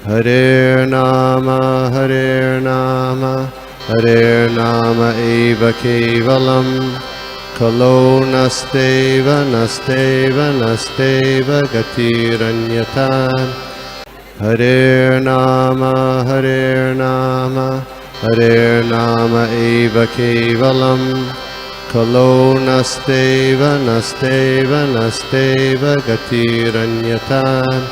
Hare Nama, Hare Nama eva kevalam, Kalo nasteva, nasteva, nasteva gatiranyatan. Hare Nama, Hare Nama eva kevalam, Kalo nasteva, nasteva, nasteva gatiranyatan.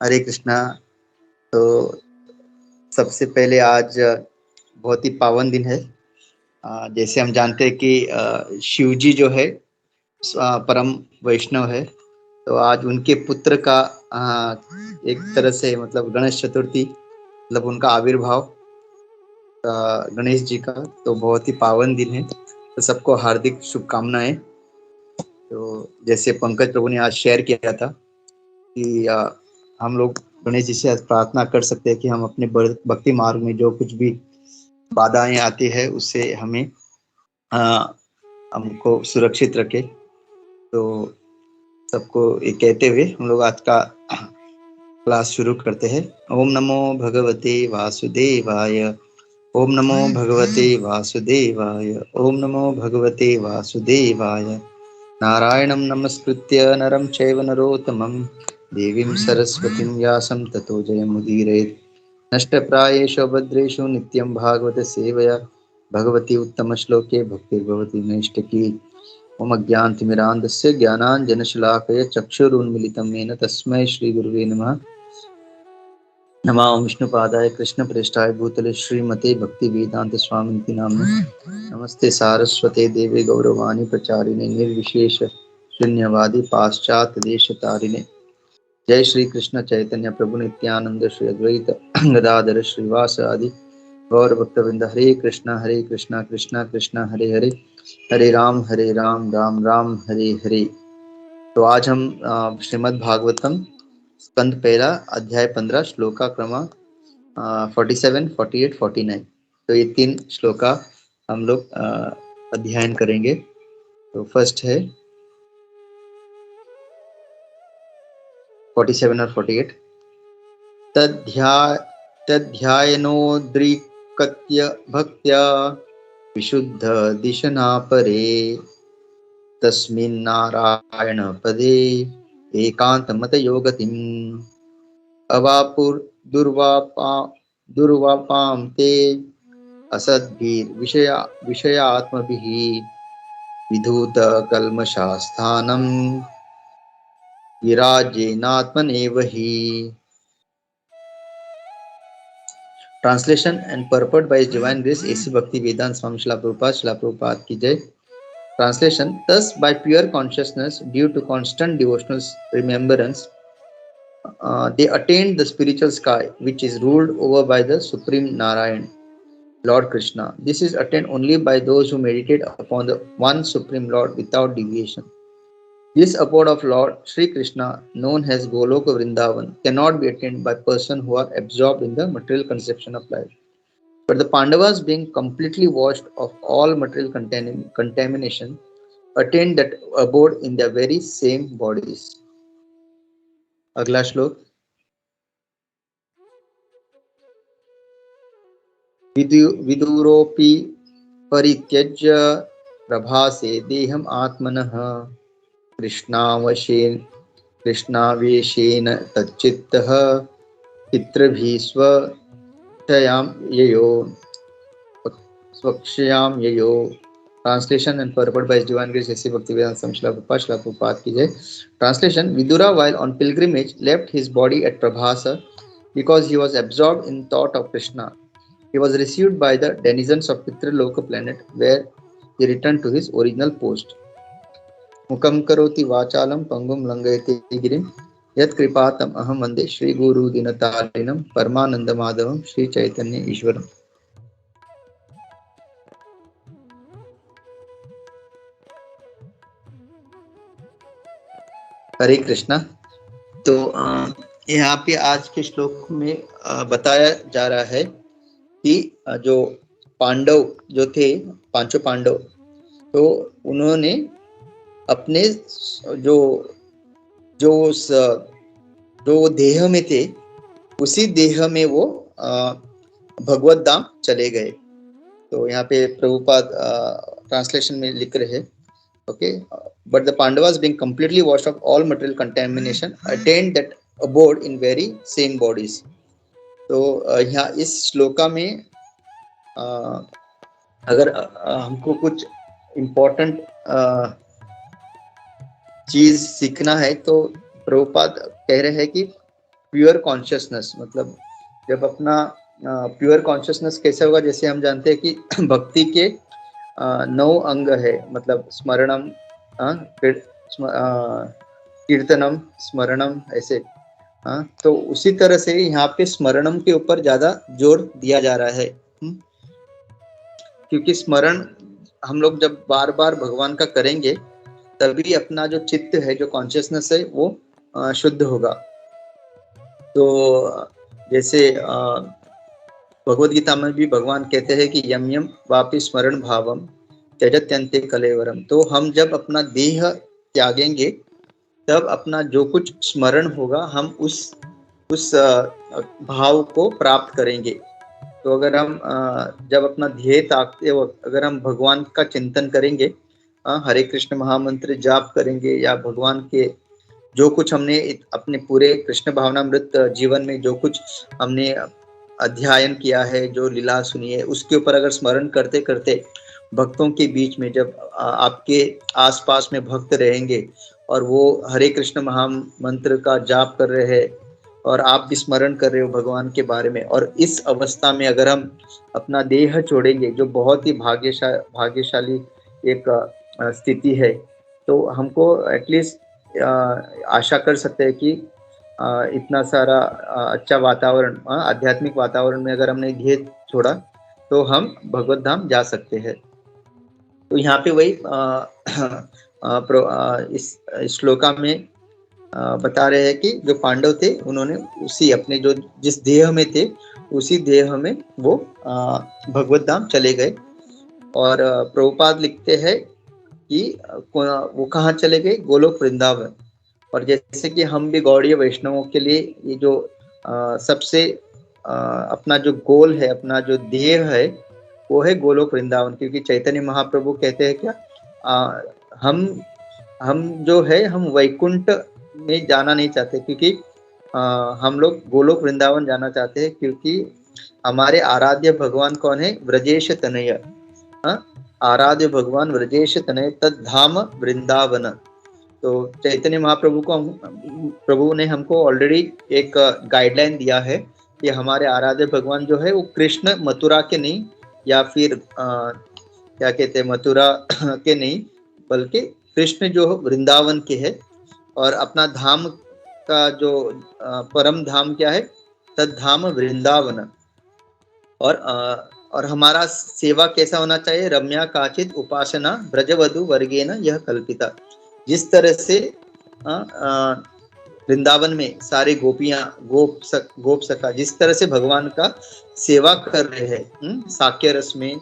हरे कृष्णा। तो सबसे पहले आज बहुत ही पावन दिन है। जैसे हम जानते हैं कि शिव जी जो है परम वैष्णव है, तो आज उनके पुत्र का एक तरह से मतलब गणेश चतुर्थी, मतलब उनका आविर्भाव गणेश जी का, तो बहुत ही पावन दिन है। तो सबको हार्दिक शुभकामनाएं। तो जैसे पंकज प्रभु ने आज शेयर किया था कि हम लोग गणेश जी से प्रार्थना कर सकते हैं कि हम अपने भक्ति मार्ग में जो कुछ भी बाधाएं आती है उससे हमें हमको सुरक्षित रखे। तो सबको ये कहते हुए हम लोग आज का क्लास शुरू करते हैं। ओम नमो भगवते वासुदेवाय, ओम नमो भगवते वासुदेवाय, ओम नमो भगवते वासुदेवाय। नारायणं नमस्कृत्य नरं चैव नरोत्तमं, देवीं सरस्वतीं व्यासं ततो जयमुदीरयेत्। नष्टप्रायेषु भद्रेषु नित्यं भागवत सेवया, भगवती उत्तमश्लोके भक्तिर्भवति नैष्टिकी। मम ज्ञानतिमिरान्धस्य ज्ञानाञ्जनशलाकया चक्षुरुन्मिलितं येन तस्मै श्रीगुरुवे नमः। नमो विष्णुपादाय कृष्णप्रेष्ठाय भूतले श्रीमते भक्तिवेदांत स्वामिनिति नामिने। नमस्ते सारस्वते देवे गौरवाणी प्रचारिणे निर्विशेष शून्यवादी पाश्चात्य देशतारिणे। जय श्री कृष्ण चैतन्य प्रभु नित्यानंद श्री अद्वैत गदाधर श्रीवास आदि गौर भक्तवृंद। हरे कृष्णा कृष्णा कृष्णा हरे हरे, हरे राम राम राम हरे हरे। तो आज हम श्रीमद् भागवतम स्कंद पहला अध्याय 15 श्लोका क्रमांक 47, 48, 49, तो ये 3 श्लोका हम लोग अध्ययन करेंगे। तो फर्स्ट है 47 और 48। तद्ध्यायनोद्रिक्त्य भक्त्या विशुद्ध दिशना परे, तस्मिन्नारायण पदे एकांतमतयो गतिम्। अवापुर दुर्वापां ते विषयात्मभिः, विधूत कल्मषास्थानं विराजेनात्मनेव हि। Translation and purport by His Divine Grace A.C. Bhakti Vedanta Swami Srila Prabhupada की जय। Translation: Thus, by pure consciousness, due to constant devotional remembrance, they attained the spiritual sky, which is ruled over by the Supreme Narayan, Lord Krishna. This is attained only by those who meditate upon the one Supreme Lord without deviation. This abode of Lord Sri Krishna, known as Goloka Vrindavan, cannot be attained by persons who are absorbed in the material conception of life. But the Pandavas, being completely washed of all material contamination, attained that abode in their very same bodies. अगला श्लोक। विदुरोऽपि परित्यज्य प्रभासे देहम् आत्मनः, कृष्णावेशेन तच्चित्तः पितृभिः स्वक्षयाम ययो। Translation and purport by His Divine Grace A.C. Bhaktivedanta Swami Srila Prabhupada की जय। Translation: Vidura, while on pilgrimage, left his body at Prabhasa because he was absorbed in thought of Krishna. He was received by the denizens of Pitraloka planet, where he returned to his original post. Mukam karoti vachalam pangum langayate girim, yat kripatam aham vande Shri Guru dinatarinam Paramananda Madhavam Shri Chaitanya Ishwaram। हरे कृष्णा। तो यहाँ पे आज के श्लोक में बताया जा रहा है कि जो पांडव जो थे, पांचों पांडव, तो उन्होंने अपने जो जो उस जो देह में थे, उसी देह में वो भगवत धाम चले गए। तो यहाँ पे प्रभुपाद ट्रांसलेशन में लिख रहे हैं, okay, but the Pandavas being completely washed of all material contamination attained that abode in very same bodies। तो यहाँ इस श्लोका में अगर हमको कुछ इम्पोर्टेंट चीज सीखना है तो प्रभुपाद कह रहे हैं कि प्योर कॉन्शियसनेस, मतलब जब अपना प्योर कॉन्शियसनेस कैसे होगा, जैसे हम जानते हैं कि भक्ति के 9 अंग है, मतलब स्मरणम, कीर्तनम, स्मरणम, ऐसे। तो उसी तरह से यहाँ पे स्मरणम के ऊपर ज्यादा जोर दिया जा रहा है, क्योंकि स्मरण हम लोग जब बार बार भगवान का करेंगे तभी अपना जो चित्त है, जो कॉन्शियसनेस है, वो शुद्ध होगा। तो जैसे भगवद गीता में भी भगवान कहते हैं कि यम यम वापि स्मरण भावम त्यजत्यन्ते कलेवरम। तो हम जब अपना देह त्यागेंगे तब अपना जो कुछ स्मरण होगा हम उस भाव को प्राप्त करेंगे। तो अगर हम जब अपना ध्येय ताकते वक्त अगर हम भगवान का चिंतन करेंगे, हरे कृष्ण महामंत्र जाप करेंगे, या भगवान के जो कुछ हमने अपने पूरे कृष्ण भावनामृत जीवन में जो कुछ हमने अध्ययन किया है, जो लीला सुनी है, उसके ऊपर अगर स्मरण करते करते भक्तों के बीच में जब आपके आसपास में भक्त रहेंगे और वो हरे कृष्ण महामंत्र का जाप कर रहे हैं और आप भी स्मरण कर रहे हो भगवान के बारे में, और इस अवस्था में अगर हम अपना देह छोड़ेंगे, जो बहुत ही भाग्यशाली एक स्थिति है, तो हमको एटलीस्ट आशा कर सकते हैं कि इतना सारा अच्छा वातावरण, आध्यात्मिक वातावरण में अगर हमने ध्येय छोड़ा तो हम भगवत धाम जा सकते हैं। तो यहाँ पे वही इस श्लोका में बता रहे हैं कि जो पांडव थे उन्होंने उसी अपने जो जिस देह में थे उसी देह में वो भगवत धाम चले गए। और प्रभुपाद लिखते हैं कि वो कहाँ चले गए, गोलोक वृंदावन। और जैसे कि हम भी गौड़ीय वैष्णवों के लिए ये जो सबसे अपना जो गोल है, अपना जो ध्येय है, वो है गोलोक वृंदावन। क्योंकि चैतन्य महाप्रभु कहते हैं क्या, हम जो है हम वैकुंठ में जाना नहीं चाहते, क्योंकि हम लोग गोलोक वृंदावन जाना चाहते हैं, क्योंकि हमारे आराध्य भगवान कौन है, व्रजेश तनय, आराध्य भगवान व्रजेश तनय तद धाम वृंदावन। तो चैतन्य महाप्रभु को प्रभु ने हमको ऑलरेडी एक गाइडलाइन दिया है कि हमारे आराध्य भगवान जो है वो कृष्ण मथुरा के नहीं, या फिर क्या कहते हैं मथुरा के नहीं, बल्कि कृष्ण जो वृंदावन के है। और अपना धाम का जो परम धाम क्या है, तद धाम वृंदावन। और हमारा सेवा कैसा होना चाहिए, रम्या काचित उपासना ब्रजवधु वर्गेन यह कल्पिता। जिस तरह से वृंदावन में सारे गोपियां गोप सखा जिस तरह से भगवान का सेवा कर रहे हैं, साक्य रस में,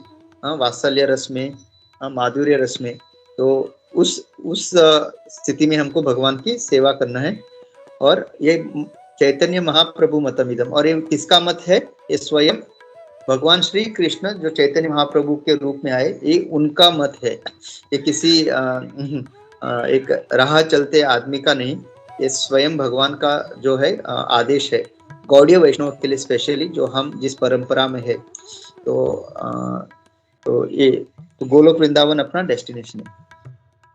वात्सल्य रस में, माधुर्य रस में, तो उस स्थिति में हमको भगवान की सेवा करना है। और ये चैतन्य महाप्रभु मतमिदम, और ये किसका मत है, ये स्वयं भगवान श्री कृष्ण जो चैतन्य महाप्रभु के रूप में आए, ये उनका मत है। ये किसी एक राह चलते आदमी का नहीं, ये स्वयं भगवान का जो है आदेश है, गौड़ीय वैष्णव के लिए स्पेशली, जो हम जिस परंपरा में है। तो ये तो गोलोक वृंदावन अपना डेस्टिनेशन है।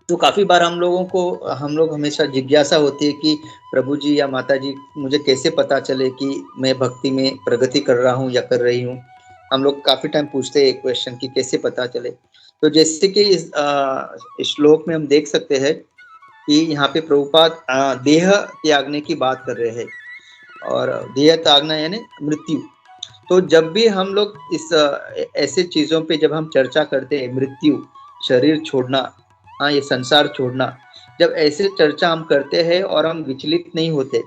तो काफी बार हम लोग हमेशा जिज्ञासा होती है कि प्रभु जी या माता जी, मुझे कैसे पता चले कि मैं भक्ति में प्रगति कर रहा हूँ या कर रही हूँ। हम लोग काफी टाइम पूछते हैं क्वेश्चन कि कैसे पता चले। तो जैसे कि इस श्लोक में हम देख सकते हैं कि यहाँ पे प्रभुपाद देह त्यागने की बात कर रहे हैं, और देह त्यागना यानी मृत्यु। तो जब भी हम लोग इस ऐसे चीजों पे जब हम चर्चा करते हैं, मृत्यु, शरीर छोड़ना, ये संसार छोड़ना, जब ऐसे चर्चा हम करते हैं और हम विचलित नहीं होते,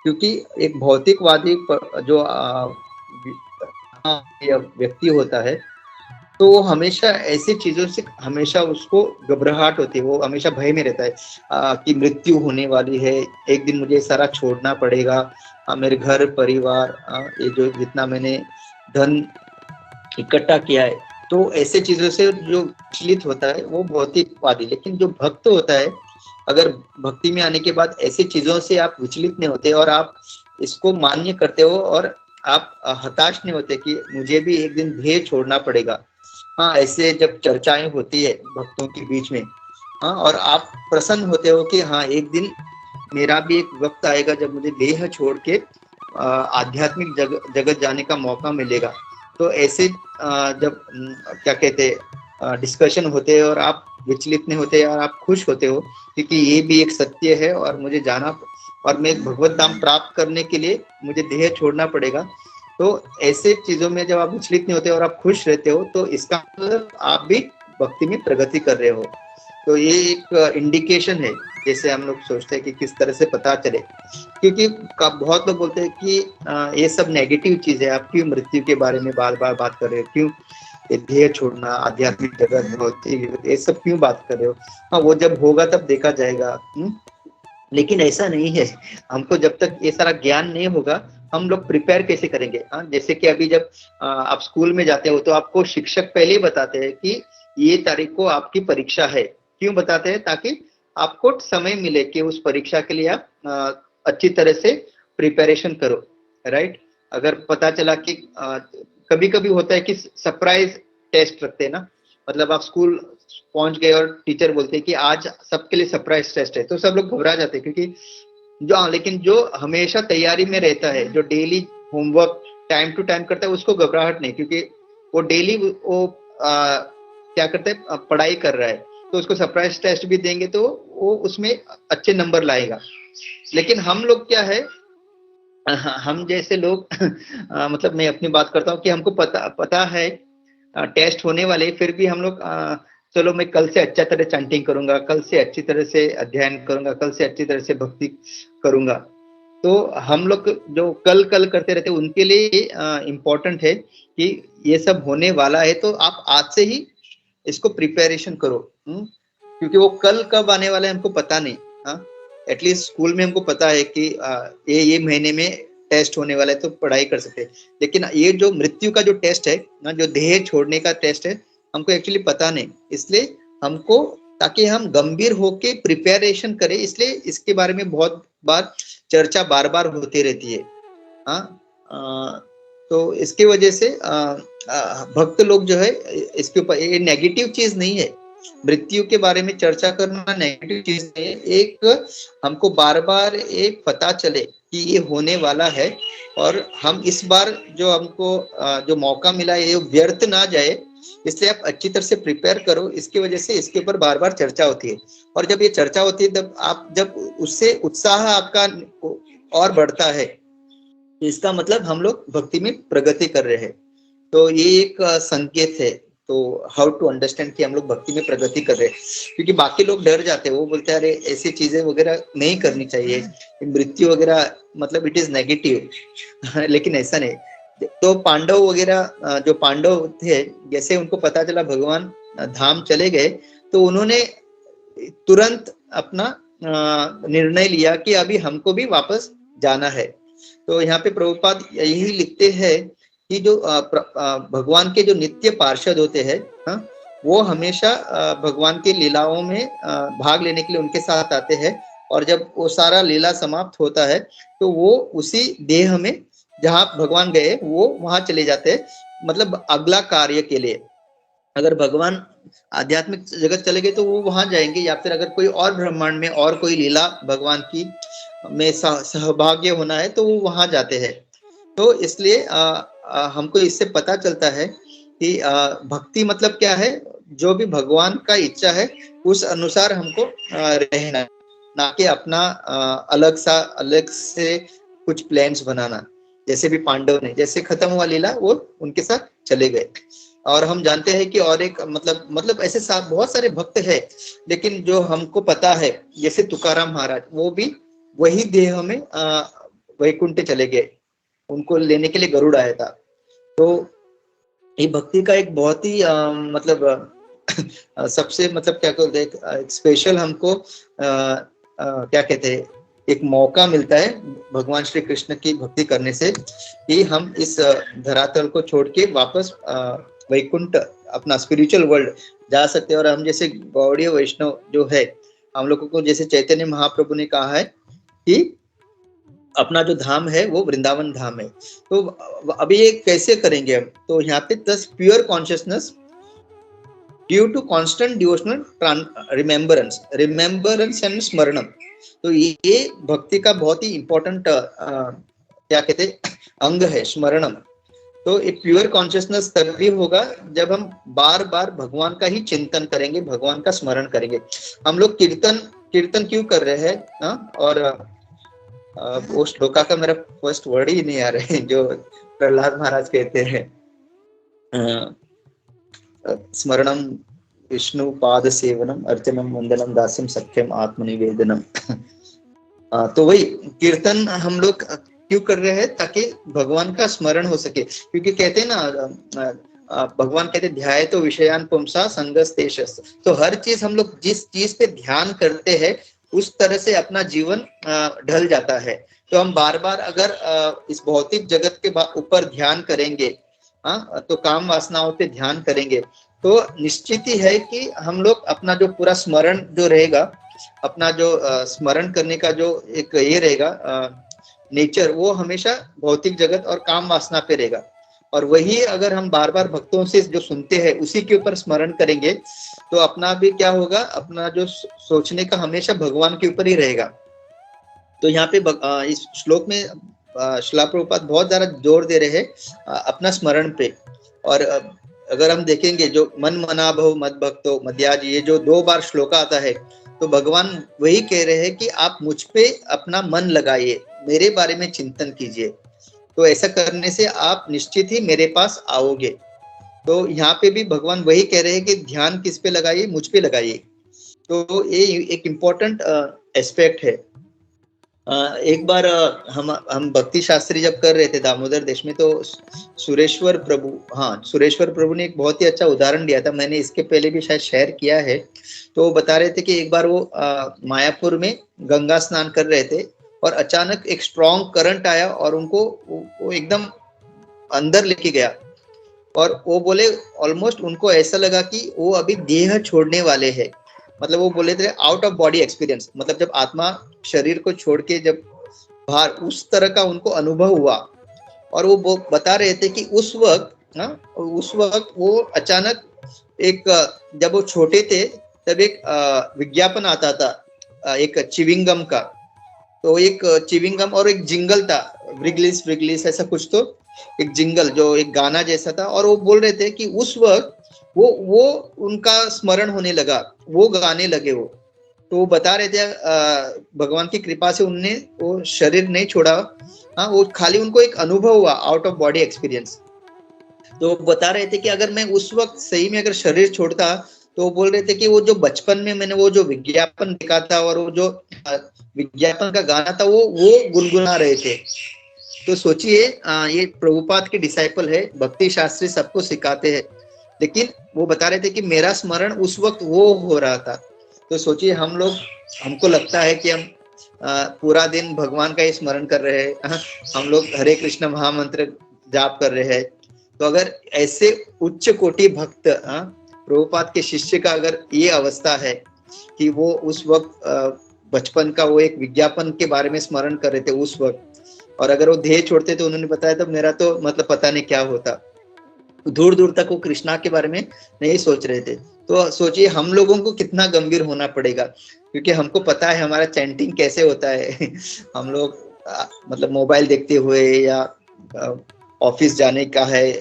क्योंकि एक भौतिकवादी जो व्यक्ति होता है, तो वो हमेशा ऐसी चीजों से हमेशा उसको घबराहट होती है, वो हमेशा भय में रहता है कि मृत्यु होने वाली है, एक दिन मुझे सारा छोड़ना पड़ेगा, मेरे घर परिवार, ये जो जितना मैंने धन इकट्ठा किया है। तो ऐसे चीजों से जो विचलित होता है वो भौतिकवादी। लेकिन जो भक्त होता है, अगर भक्ति में आने के बाद ऐसी चीजों से आप विचलित नहीं होते और आप इसको मान्य करते हो और आप हताश नहीं होते कि मुझे भी एक दिन ध्येय छोड़ना पड़ेगा। हाँ, ऐसे जब चर्चाएं होती है भक्तों के बीच में, हाँ, और आप प्रसन्न होते हो कि हाँ, एक दिन मेरा भी एक वक्त आएगा जब मुझे देह छोड़ के आध्यात्मिक जगत जाने का मौका मिलेगा। तो ऐसे जब क्या कहते डिस्कशन होते हैं और आप विचलित नहीं होते और आप खुश होते हो, क्योंकि ये भी एक सत्य है और मुझे जाना, और मैं भगवत धाम प्राप्त करने के लिए मुझे देह छोड़ना पड़ेगा। तो ऐसे चीजों में जब आप विचलित नहीं होते और आप खुश रहते हो, तो इसका मतलब आप भी भक्ति में प्रगति कर रहे हो। तो ये एक इंडिकेशन है। जैसे हम लोग सोचते हैं कि किस तरह से पता चले, क्योंकि बहुत लोग बोलते हैं कि ये सब नेगेटिव चीज है, आप क्यों मृत्यु के बारे में बार बार बात कर रहे हो, क्यों ये ध्येय छोड़ना, आध्यात्मिक जगत, भौतिक, ये सब क्यों बात कर रहे हो। हाँ, वो जब होगा तब देखा जाएगा। लेकिन ऐसा नहीं है। हमको जब तक ये सारा ज्ञान नहीं होगा, हम लोग प्रिपेयर कैसे करेंगे। जैसे कि अभी जब आप स्कूल में जाते हो तो आपको शिक्षक पहले ही बताते हैं कि ये तारीख को आपकी परीक्षा है। क्यों बताते हैं? ताकि आपको समय मिले कि उस परीक्षा के लिए आप अच्छी तरह से प्रिपरेशन करो, राइट। अगर पता चला कि कभी कभी होता है कि सरप्राइज टेस्ट रखते हैं ना, मतलब आप स्कूल पहुंच गए और टीचर बोलते हैं कि आज सबके लिए सरप्राइज टेस्ट है, तो सब लोग घबरा जाते हैं। क्योंकि लेकिन जो हमेशा तैयारी में रहता है, जो daily homework time to time करता है, उसको घबराहट नहीं, क्योंकि वो डेली वो क्या करता है, पढ़ाई कर रहा है। तो उसको सरप्राइज टेस्ट भी देंगे तो वो उसमें अच्छे नंबर लाएगा। लेकिन हम लोग क्या है, हम जैसे लोग मतलब मैं अपनी बात करता हूँ कि हमको पता है टेस्ट होने वाले, फिर भी हम लोग चलो मैं कल से अच्छा तरह चैंटिंग करूंगा, कल से अच्छी तरह से अध्ययन करूंगा, कल से अच्छी तरह से भक्ति करूंगा। तो हम लोग जो कल कल करते रहते हैं, उनके लिए इम्पोर्टेंट है कि ये सब होने वाला है, तो आप आज से ही इसको प्रिपरेशन करो। क्योंकि वो कल कब आने वाला है हमको पता नहीं। एटलीस्ट स्कूल में हमको पता है कि ये महीने में टेस्ट होने वाला है, तो पढ़ाई कर सकते हैं। लेकिन ये जो मृत्यु का जो टेस्ट है ना, जो देह छोड़ने का टेस्ट है, हमको एक्चुअली पता नहीं। इसलिए हमको, ताकि हम गंभीर होके प्रिपरेशन करें, इसलिए इसके बारे में बहुत बार चर्चा बार बार होती रहती है। तो इसकी वजह से भक्त लोग जो है, इसके ऊपर, ये नेगेटिव चीज नहीं है। मृत्यु के बारे में चर्चा करना नेगेटिव चीज नहीं है। एक हमको बार बार एक पता चले कि ये होने वाला है, और हम इस बार जो हमको जो मौका मिला है, ये व्यर्थ ना जाए, इसलिए आप अच्छी तरह से प्रिपेयर करो। इसकी वजह से इसके ऊपर बार बार चर्चा होती है, और जब ये चर्चा होती है, तब आप जब उससे उत्साह आपका और बढ़ता है, इसका मतलब हम लोग भक्ति में प्रगति कर रहे हैं। तो ये एक संकेत है। तो हाउ टू अंडरस्टैंड कि हम लोग भक्ति में प्रगति कर रहे हैं। क्योंकि बाकी लोग डर जाते हैं, वो बोलते हैं अरे ऐसी चीजें वगैरह नहीं करनी चाहिए, मृत्यु वगैरह मतलब इट इज नेगेटिव। लेकिन ऐसा नहीं। तो पांडव वगैरह, जो पांडव थे, जैसे उनको पता चला भगवान धाम चले गए, तो उन्होंने तुरंत अपना निर्णय लिया कि अभी हमको भी वापस जाना है। तो यहाँ पे प्रभुपाद यही लिखते हैं कि जो भगवान के जो नित्य पार्षद होते हैं, वो हमेशा भगवान की लीलाओं में भाग लेने के लिए उनके साथ आते हैं। और जब वो सारा लीला समाप्त होता है, तो वो उसी देह में जहाँ भगवान गए, वो वहां चले जाते हैं, मतलब अगला कार्य के लिए। अगर भगवान आध्यात्मिक जगत चले गए तो वो वहां जाएंगे, या फिर अगर कोई और ब्रह्मांड में और कोई लीला भगवान की में सहभाग्य होना है, तो वो वहां जाते हैं। तो इसलिए हमको इससे पता चलता है कि भक्ति मतलब क्या है, जो भी भगवान का इच्छा है उस अनुसार हमको रहना, ना कि अपना अलग से कुछ प्लान्स बनाना। जैसे भी पांडव ने, जैसे खत्म हुआ लीला, वो उनके साथ चले गए। और हम जानते हैं कि और एक मतलब ऐसे बहुत सारे भक्त हैं, लेकिन जो हमको पता है, जैसे तुकाराम महाराज, वो भी वही देह में वैकुंठ चले गए, उनको लेने के लिए गरुड़ आया था। तो ये भक्ति का एक बहुत ही मतलब सबसे मतलब क्या कहते हैं, एक स्पेशल हमको क्या कहते हैं, एक मौका मिलता है भगवान श्री कृष्ण की भक्ति करने से, कि हम इस धरातल को छोड़ के वापस वैकुंठ अपना स्पिरिचुअल वर्ल्ड जा सकते हैं। और हम जैसे गौड़ीय वैष्णव जो है, हम लोगों को जैसे चैतन्य महाप्रभु ने कहा है कि अपना जो धाम है वो वृंदावन धाम है। तो अभी ये कैसे करेंगे हम? तो यहाँ पे thus pure consciousness due to constant devotional remembrance and स्मरणम। तो ये भक्ति का बहुत ही इंपॉर्टेंट क्या कहते हैं अंग है, स्मरणम। तो एक प्योर कॉन्शियसनेस तभी होगा जब हम बार बार भगवान का ही चिंतन करेंगे, भगवान का स्मरण करेंगे। हम लोग कीर्तन क्यों कर रहे हैं? और वो श्लोका का मेरा फर्स्ट वर्ड ही नहीं आ रहे हैं, जो प्रहलाद महाराज कहते हैं, स्मरणम विष्णु पाद सेवनम अर्चनम वंदनम दास्यम सख्यम आत्मनिवेदनम। तो वही कीर्तन हम लोग क्यों कर रहे हैं? ताकि भगवान का स्मरण हो सके। क्योंकि कहते हैं ना, भगवान कहते ध्याय तो विषयान पुंसा संगस्तेशस। तो हर चीज हम लोग जिस चीज पे ध्यान करते हैं उस तरह से अपना जीवन ढल जाता है। तो हम बार बार अगर इस भौतिक जगत के ऊपर ध्यान करेंगे, तो काम वासनाओं पे ध्यान करेंगे, तो निश्चित ही है कि हम लोग अपना जो पूरा स्मरण जो रहेगा, अपना जो स्मरण करने का जो एक ये रहेगा नेचर, वो हमेशा भौतिक जगत और काम वासना पे रहेगा। और वही अगर हम बार बार भक्तों से जो सुनते हैं उसी के ऊपर स्मरण करेंगे, तो अपना भी क्या होगा, अपना जो सोचने का हमेशा भगवान के ऊपर ही रहेगा। तो यहाँ पे इस श्लोक में श्रील प्रभुपाद बहुत ज्यादा जोर दे रहे हैं अपना स्मरण पे। और अगर हम देखेंगे जो मन मना भव मद भक्तो मध्याज, ये जो 2 बार श्लोक आता है, तो भगवान वही कह रहे हैं कि आप मुझ पे अपना मन लगाइए, मेरे बारे में चिंतन कीजिए। तो ऐसा करने से आप निश्चित ही मेरे पास आओगे। तो यहाँ पे भी भगवान वही कह रहे हैं कि ध्यान किस पे लगाइए? मुझ पे लगाइए। तो ये एक इम्पोर्टेंट एस्पेक्ट है। एक बार हम भक्ति शास्त्री जब कर रहे थे दामोदर देश में, तो सुरेश्वर प्रभु ने एक बहुत ही अच्छा उदाहरण दिया था। मैंने इसके पहले भी शायद शेयर किया है। तो बता रहे थे कि एक बार वो मायापुर में गंगा स्नान कर रहे थे और अचानक एक स्ट्रॉन्ग करंट आया और उनको वो एकदम अंदर लेके गया। और वो बोले ऑलमोस्ट उनको ऐसा लगा कि वो अभी देह छोड़ने वाले हैं। मतलब वो बोले थे आउट ऑफ बॉडी एक्सपीरियंस, मतलब जब आत्मा शरीर को छोड़ के जब बाहर, उस तरह का उनको अनुभव हुआ। और वो बता रहे थे कि उस वक्त वो अचानक एक, जब वो छोटे थे तब एक विज्ञापन आता था एक चिविंगम का। तो एक चिविंगम और एक जिंगल था, व्रिगलिस ऐसा कुछ, तो एक जिंगल जो एक गाना जैसा था। और वो बोल रहे थे कि उस वक्त वो उनका स्मरण होने लगा, वो गाने लगे वो। तो वो बता रहे थे भगवान की कृपा से उनने वो शरीर नहीं छोड़ा, वो खाली उनको एक अनुभव हुआ, आउट ऑफ बॉडी एक्सपीरियंस। तो बता रहे थे कि अगर मैं उस वक्त सही में अगर शरीर छोड़ता, तो वो बोल रहे थे कि वो जो बचपन में मैंने वो जो विज्ञापन देखा था और वो जो विज्ञापन का गाना था वो गुनगुना रहे थे। तो सोचिए, ये प्रभुपाद के डिसाइपल है, भक्ति शास्त्री सबको सिखाते हैं, लेकिन वो बता रहे थे कि मेरा स्मरण उस वक्त वो हो रहा था। तो सोचिए हमको लगता है कि हम पूरा दिन भगवान का ही स्मरण कर रहे हैं, हम लोग हरे कृष्ण महामंत्र जाप कर रहे हैं। तो अगर ऐसे उच्च कोटि भक्त प्रभुपाद के शिष्य का अगर ये अवस्था है कि वो उस वक्त बचपन का वो एक विज्ञापन के बारे में स्मरण कर रहे थे उस वक्त, और अगर वो देह छोड़ते तो उन्होंने बताया तब मेरा तो मतलब पता नहीं क्या होता। दूर दूर तक वो कृष्णा के बारे में नहीं सोच रहे थे। तो सोचिए हम लोगों को कितना गंभीर होना पड़ेगा, क्योंकि हमको पता है हमारा चैंटिंग कैसे होता है। हम लोग मतलब मोबाइल देखते हुए या ऑफिस जाने का है,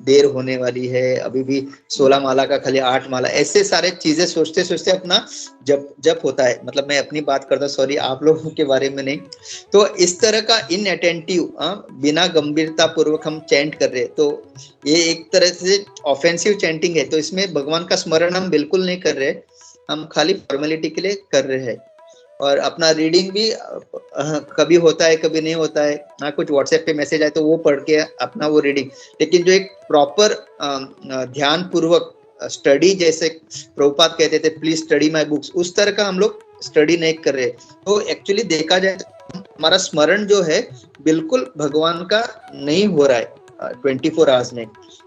देर होने वाली है, अभी भी 16 माला का खाली 8 माला, ऐसे सारे चीजें सोचते सोचते अपना जप होता है। मतलब मैं अपनी बात करता, सॉरी आप लोगों के बारे में नहीं। तो इस तरह का इनअटेंटिव, बिना गंभीरता पूर्वक हम चैंट कर रहे, तो ये एक तरह से ऑफेंसिव चैंटिंग है। तो इसमें भगवान का स्मरण हम बिल्कुल नहीं कर रहे, हम खाली फॉर्मेलिटी के लिए कर रहे हैं। और अपना रीडिंग भी कभी होता है कभी नहीं होता है। हाँ, कुछ व्हाट्सएप पे मैसेज आए तो वो पढ़ के अपना वो रीडिंग, लेकिन जो एक प्रॉपर ध्यान पूर्वक स्टडी, जैसे प्रभुपाद कहते थे प्लीज स्टडी माय बुक्स, उस तरह का हम लोग स्टडी नहीं कर रहे। तो एक्चुअली देखा जाए तो हमारा स्मरण जो है बिल्कुल भगवान का नहीं हो रहा है 24 आवर्स में।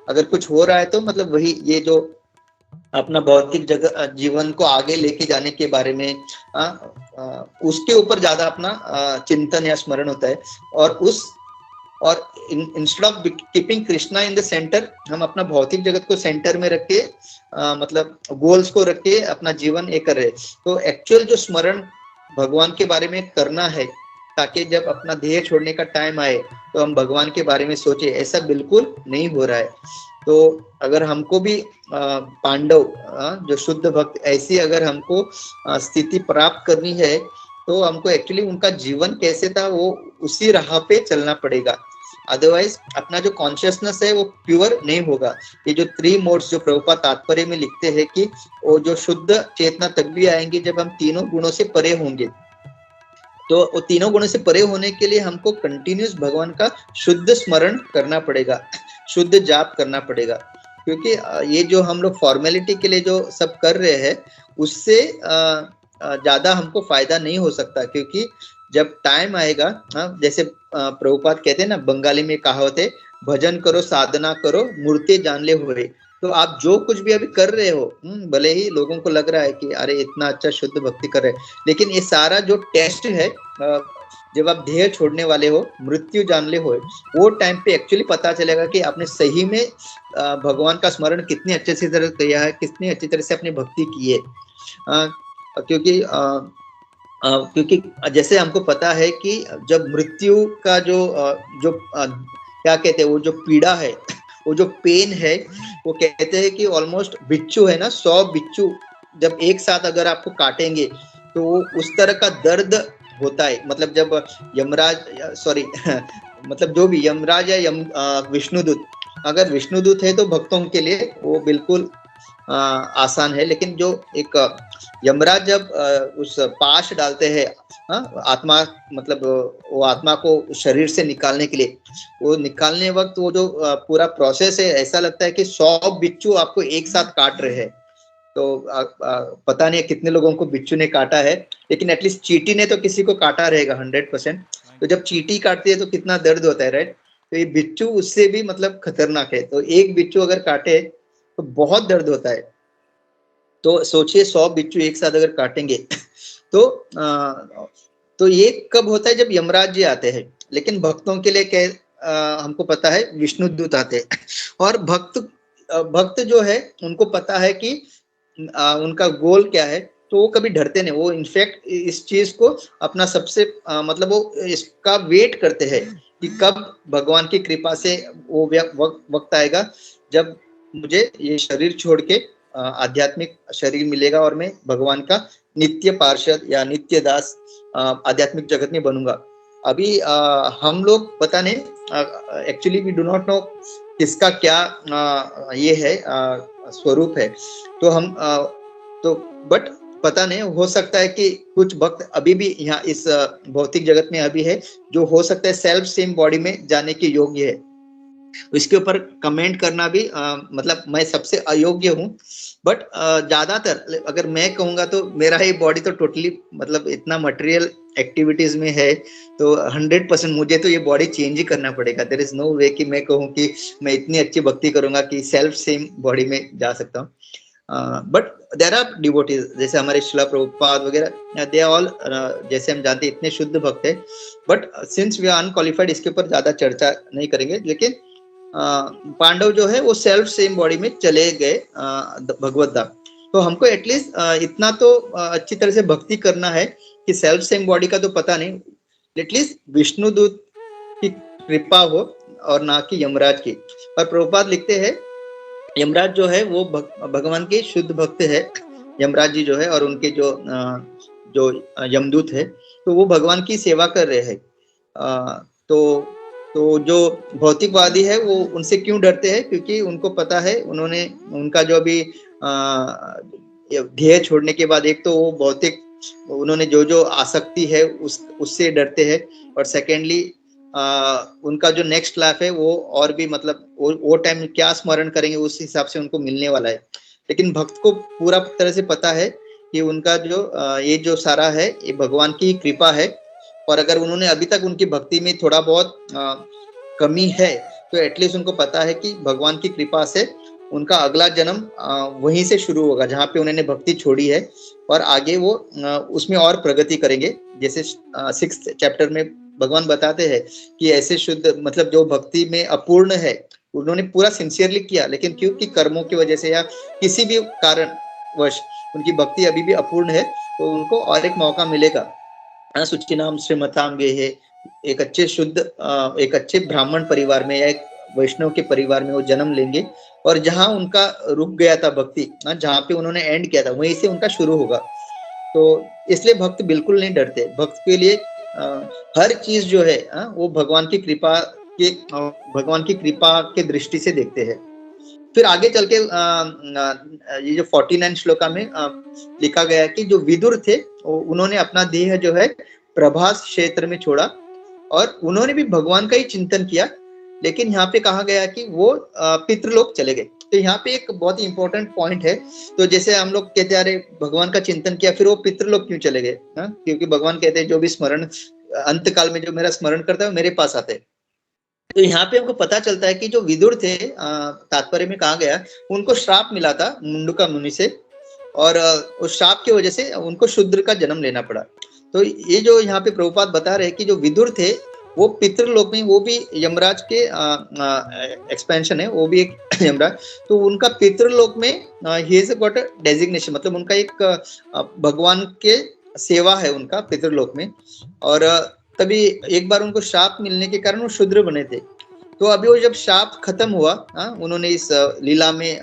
अगर कुछ हो रहा है तो मतलब वही ये जो अपना भौतिक जगह जीवन को आगे लेके जाने के बारे में उसके ऊपर ज्यादा अपना चिंतन या स्मरण होता है। और instead of keeping Krishna in the centre, हम अपना भौतिक जगत को सेंटर में रख के मतलब गोल्स को रख के अपना जीवन ये कर रहे। तो एक्चुअल जो स्मरण भगवान के बारे में करना है, ताकि जब अपना देह छोड़ने का टाइम आए तो हम भगवान के बारे में सोचे, ऐसा बिल्कुल नहीं हो रहा है। तो अगर हमको भी पांडव जो शुद्ध भक्त ऐसी अगर हमको स्थिति प्राप्त करनी है, तो हमको एक्चुअली उनका जीवन कैसे था वो उसी राह पे चलना पड़ेगा। अदरवाइज अपना जो कॉन्शियसनेस है वो प्योर नहीं होगा। ये जो 3 मोड्स जो प्रभुपाद तात्पर्य में लिखते हैं कि वो जो शुद्ध चेतना तब भी आएंगी जब हम तीनों गुणों से परे होंगे। तो वो तीनों गुणों से परे होने के लिए हमको कंटिन्यूस भगवान का शुद्ध स्मरण करना पड़ेगा, शुद्ध जाप करना पड़ेगा। क्योंकि ये जो हम लोग फॉर्मेलिटी के लिए जो सब कर रहे हैं उससे ज्यादा हमको फायदा नहीं हो सकता। क्योंकि जब टाइम आएगा, जैसे प्रभुपाद कहते हैं ना, बंगाली में कहावत है, भजन करो साधना करो मूर्ति जान ले हुए। तो आप जो कुछ भी अभी कर रहे हो, भले ही लोगों को लग रहा है कि अरे इतना अच्छा शुद्ध भक्ति कर रहे हैं, लेकिन ये सारा जो टेस्ट है, जब आप देह छोड़ने वाले हो, मृत्यु जान ले हो, वो टाइम पे एक्चुअली पता चलेगा कि आपने सही में भगवान का स्मरण कितनी अच्छे से तरह किया है, कितनी अच्छी तरह से अपनी भक्ति की है। क्योंकि जैसे हमको पता है कि जब मृत्यु का जो क्या कहते हैं, वो जो पीड़ा है, वो जो पेन है, वो कहते हैं कि ऑलमोस्ट बिच्छू है ना, 100 बिच्छू जब एक साथ अगर आपको काटेंगे तो उस तरह का दर्द होता है। मतलब जब यमराज सॉरी मतलब जो भी यमराज या विष्णुदूत, अगर विष्णुदूत है तो भक्तों के लिए वो बिल्कुल आसान है। लेकिन जो एक यमराज जब उस पाश डालते हैं आत्मा, मतलब वो आत्मा को शरीर से निकालने के लिए, वो निकालने वक्त वो जो पूरा प्रोसेस है, ऐसा लगता है कि 100 बिच्छू आपको एक साथ काट रहे हैं। तो पता नहीं कितने लोगों को बिच्छू ने काटा है, लेकिन एटलीस्ट चींटी ने तो किसी को काटा रहेगा 100%। तो जब चींटी काटती है तो कितना दर्द होता है, राइट? तो ये बिच्छू उससे भी मतलब खतरनाक है। तो एक बिच्छू अगर काटे तो बहुत दर्द होता है। तो सोचिए 100 बिच्छू एक साथ अगर काटेंगे तो ये कब होता है? जब यमराज जी आते हैं। लेकिन भक्तों के लिए हमको पता है विष्णुदूत आते हैं। और भक्त जो है उनको पता है कि उनका गोल क्या है, तो वो कभी डरते नहीं। वो इनफैक्ट इस चीज को अपना सबसे मतलब वो इसका वेट करते हैं कि कब भगवान की कृपा से वो वक्त आएगा जब मुझे ये शरीर छोड़ के आध्यात्मिक शरीर मिलेगा और मैं भगवान का नित्य पार्षद या नित्य दास आध्यात्मिक जगत में बनूंगा। अभी हम लोग पता नहीं, actually we do not know किसका क्या ये है स्वरूप है। तो हम तो बट पता नहीं, हो सकता है कि कुछ भक्त अभी भी यहाँ इस भौतिक जगत में अभी है, जो हो सकता है सेल्फ सेम बॉडी में जाने के योग्य है। इसके ऊपर कमेंट करना भी मतलब मैं सबसे अयोग्य हूँ। बट ज्यादातर अगर मैं कहूंगा तो मेरा ये बॉडी तो टोटली मतलब इतना मटेरियल एक्टिविटीज में है, तो 100% मुझे तो ये बॉडी चेंज ही करना पड़ेगा। देयर इज नो वे कि मैं कहूँ कि मैं इतनी अच्छी भक्ति करूंगा कि सेल्फ सेम बॉडी में जा सकता हूँ। बट देयर आर डिवोटीज, जैसे हमारे शिला प्रभुपाद वगैरह, दे ऑल जैसे हम जानते इतने शुद्ध भक्त है। But since we are unqualified, इसके ऊपर ज्यादा चर्चा नहीं करेंगे। लेकिन पांडव जो है वो सेल्फ सेम बॉडी में चले गए भगवत धाम। तो हमको एटलीस्ट इतना तो अच्छी तरह से भक्ति करना है कि सेल्फ सेम बॉडी का तो पता नहीं, एटलीस्ट विष्णुदूत की कृपा हो और ना कि यमराज की। और प्रभुपाद लिखते हैं यमराज जो है वो भगवान के शुद्ध भक्त है, यमराज जी जो है, और उनके जो यमदूत है, तो वो भगवान की सेवा कर रहे हैं। तो जो भौतिकवादी है वो उनसे क्यों डरते हैं? क्योंकि उनको पता है, उन्होंने उनका जो भी ध्येय छोड़ने के बाद एक तो वो भौतिक उन्होंने जो जो आसक्ति है उससे डरते हैं। और सेकेंडली उनका जो नेक्स्ट लाइफ है वो और भी मतलब वो टाइम क्या स्मरण करेंगे उस हिसाब से उनको मिलने वाला है। लेकिन भक्त को पूरा तरह से पता है कि उनका जो ये जो सारा है ये भगवान की कृपा है। और अगर उन्होंने अभी तक उनकी भक्ति में थोड़ा बहुत कमी है तो एटलीस्ट उनको पता है कि भगवान की कृपा से उनका अगला जन्म वहीं से शुरू होगा जहाँ पे उन्होंने भक्ति छोड़ी है, और आगे वो उसमें और प्रगति करेंगे। जैसे 6th चैप्टर में भगवान बताते हैं कि ऐसे शुद्ध मतलब जो भक्ति में अपूर्ण है उन्होंने पूरा सिंसियरली किया, लेकिन क्योंकि कर्मों की वजह से या किसी भी कारणवश उनकी भक्ति अभी भी अपूर्ण है तो उनको और एक मौका मिलेगा। सुचिनाम श्रीमताम वे है, एक अच्छे शुद्ध एक अच्छे ब्राह्मण परिवार में या एक वैष्णव के परिवार में वो जन्म लेंगे, और जहां उनका रुक गया था भक्ति, जहां पे उन्होंने एंड किया था वहीं से उनका शुरू होगा। तो इसलिए भक्त बिल्कुल नहीं डरते। भक्त के लिए हर चीज जो है वो भगवान की कृपा के दृष्टि से देखते हैं। फिर आगे चल के ये जो 49 श्लोका में लिखा गया है कि जो विदुर थे उन्होंने अपना देह जो है प्रभास क्षेत्र में छोड़ा और उन्होंने भी भगवान का ही चिंतन किया, लेकिन यहाँ पे कहा गया कि वो पितृलोक चले गए। तो यहाँ पे एक बहुत ही इंपॉर्टेंट पॉइंट है। तो जैसे हम लोग कहते हैं अरे भगवान का चिंतन किया फिर वो पितृलोक क्यों चले गए, क्योंकि भगवान कहते हैं जो भी स्मरण अंत काल में जो मेरा स्मरण करता है वो मेरे पास आते हैं। तो यहाँ पे हमको पता चलता है कि जो विदुर थे तात्पर्य में कहा गया उनको श्राप मिला था मुंडुका मुनि से, और उस श्राप की वजह से उनको शूद्र का जन्म लेना पड़ा। तो ये जो यहाँ पे प्रभुपाद बता रहे हैं कि जो विदुर थे वो पितृलोक में, वो भी यमराज के एक्सपेंशन है, वो भी एक यमराज, तो उनका पितृलोक में he has got a designation, मतलब उनका एक भगवान के सेवा है उनका पितृलोक में। और तभी एक बार उनको शाप मिलने के कारण वो शूद्र बने थे। तो अभी वो जब शाप खत्म हुआ, उन्होंने इस लीला में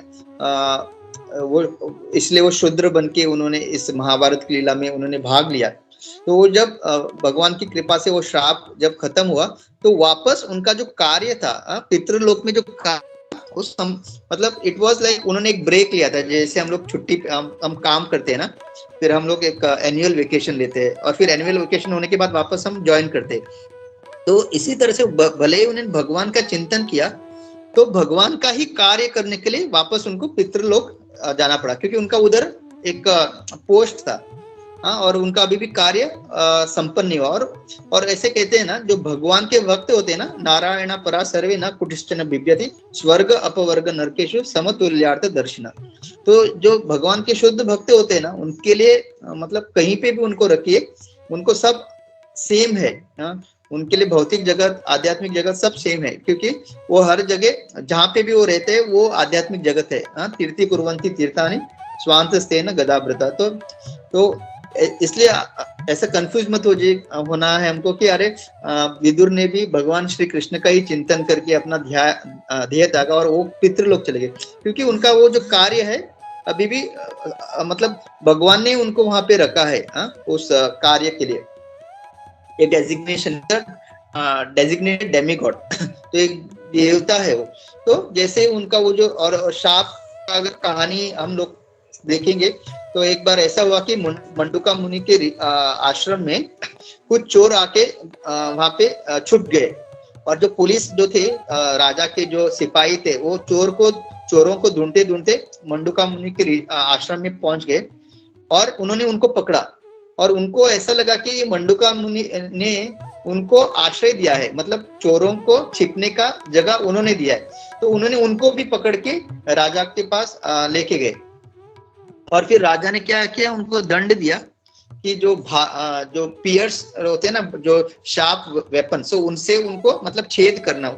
वो इसलिए वो शूद्र बन के उन्होंने इस महाभारत की लीला में उन्होंने भाग लिया। तो वो जब भगवान की कृपा से वो श्राप जब खत्म हुआ तो वापस उनका जो कार्य था पितृलोक में जो उस मतलब इट वाज लाइक उन्होंने एक ब्रेक लिया था। जैसे हम लोग छुट्टी हम काम करते हैं ना, फिर हम लोग एक एनुअल वेकेशन लेते हैं और फिर एनुअल वेकेशन होने के बाद वापस हम ज्वाइन करते हैं। तो इसी तरह से भले ही उन्होंने भगवान का चिंतन किया तो भगवान का ही कार्य करने के लिए वापस उनको पितृलोक जाना पड़ा, क्योंकि उनका उधर एक पोस्ट था और उनका अभी भी कार्य संपन्न नहीं हुआ। और ऐसे कहते हैं ना, जो भगवान के भक्त होते हैं ना, नारायण परा सर्वे न कुटिश्चन बिभ्यति स्वर्ग अपवर्ग नरकेशु समतुल्यार्थ दर्शन। तो जो भगवान के शुद्ध भक्त होते हैं ना, उनके लिए मतलब कहीं पे भी उनको रखिए, उनको सब सेम है। उनके लिए भौतिक जगत आध्यात्मिक जगत सब सेम है, क्योंकि वो हर जगह जहाँ पे भी वो रहते हैं वो आध्यात्मिक जगत है। तीर्थी कुर्वन्ति तीर्थानि स्वांतस्तेन गदाभृता। तो इसलिए ऐसा कंफ्यूज मत होना है हमको कि अरे विदुर ने भी भगवान श्री कृष्ण का ही चिंतन करके अपना ध्येय त्यागा और वो पितृलोक चले गए, क्योंकि उनका वो जो कार्य है अभी भी मतलब भगवान ने उनको वहां पे रखा है उस कार्य के लिए। एक डेजिग्नेशन डेजिग्नेटेड डेमीगॉड तो एक देवता है वो। तो जैसे उनका वो जो और शाप का अगर कहानी हम लोग देखेंगे तो एक बार ऐसा हुआ कि मंडुका मुनि के आश्रम में कुछ चोर आके वहां पे छुप गए, और जो पुलिस जो थे राजा के जो सिपाही थे वो चोरों को ढूंढते ढूंढते मंडुका मुनि के आश्रम में पहुंच गए और उन्होंने उनको पकड़ा। और उनको ऐसा लगा कि मंडुका मुनि ने उनको आश्रय दिया है, मतलब चोरों को छिपने का जगह उन्होंने दिया है। तो उन्होंने उनको भी पकड़ के राजा के पास लेके गए, और फिर राजा ने क्या किया, उनको दंड दिया कि जो पियर्स होते हैं ना, जो शार्प वेपन, सो उनसे उनको मतलब छेद करना,